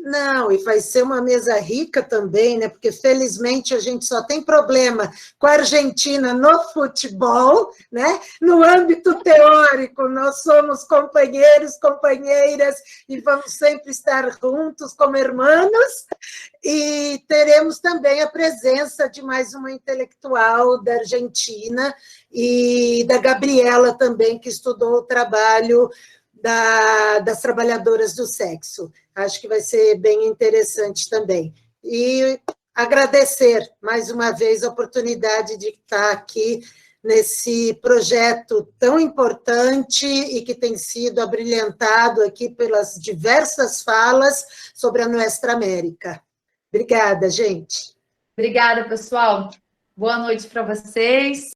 F: Não, e vai ser uma mesa rica também, né? Porque felizmente a gente só tem problema com a Argentina no futebol, né? No âmbito teórico, nós somos companheiros, companheiras e vamos sempre estar juntos como irmãos. E teremos também a presença de mais uma intelectual da Argentina e da Gabriela também, que estudou o trabalho das trabalhadoras do sexo. Acho que vai ser bem interessante também. E agradecer, mais uma vez, a oportunidade de estar aqui nesse projeto tão importante e que tem sido abrilhantado aqui pelas diversas falas sobre a Nuestra América. Obrigada, gente.
A: Obrigada, pessoal. Boa noite para vocês.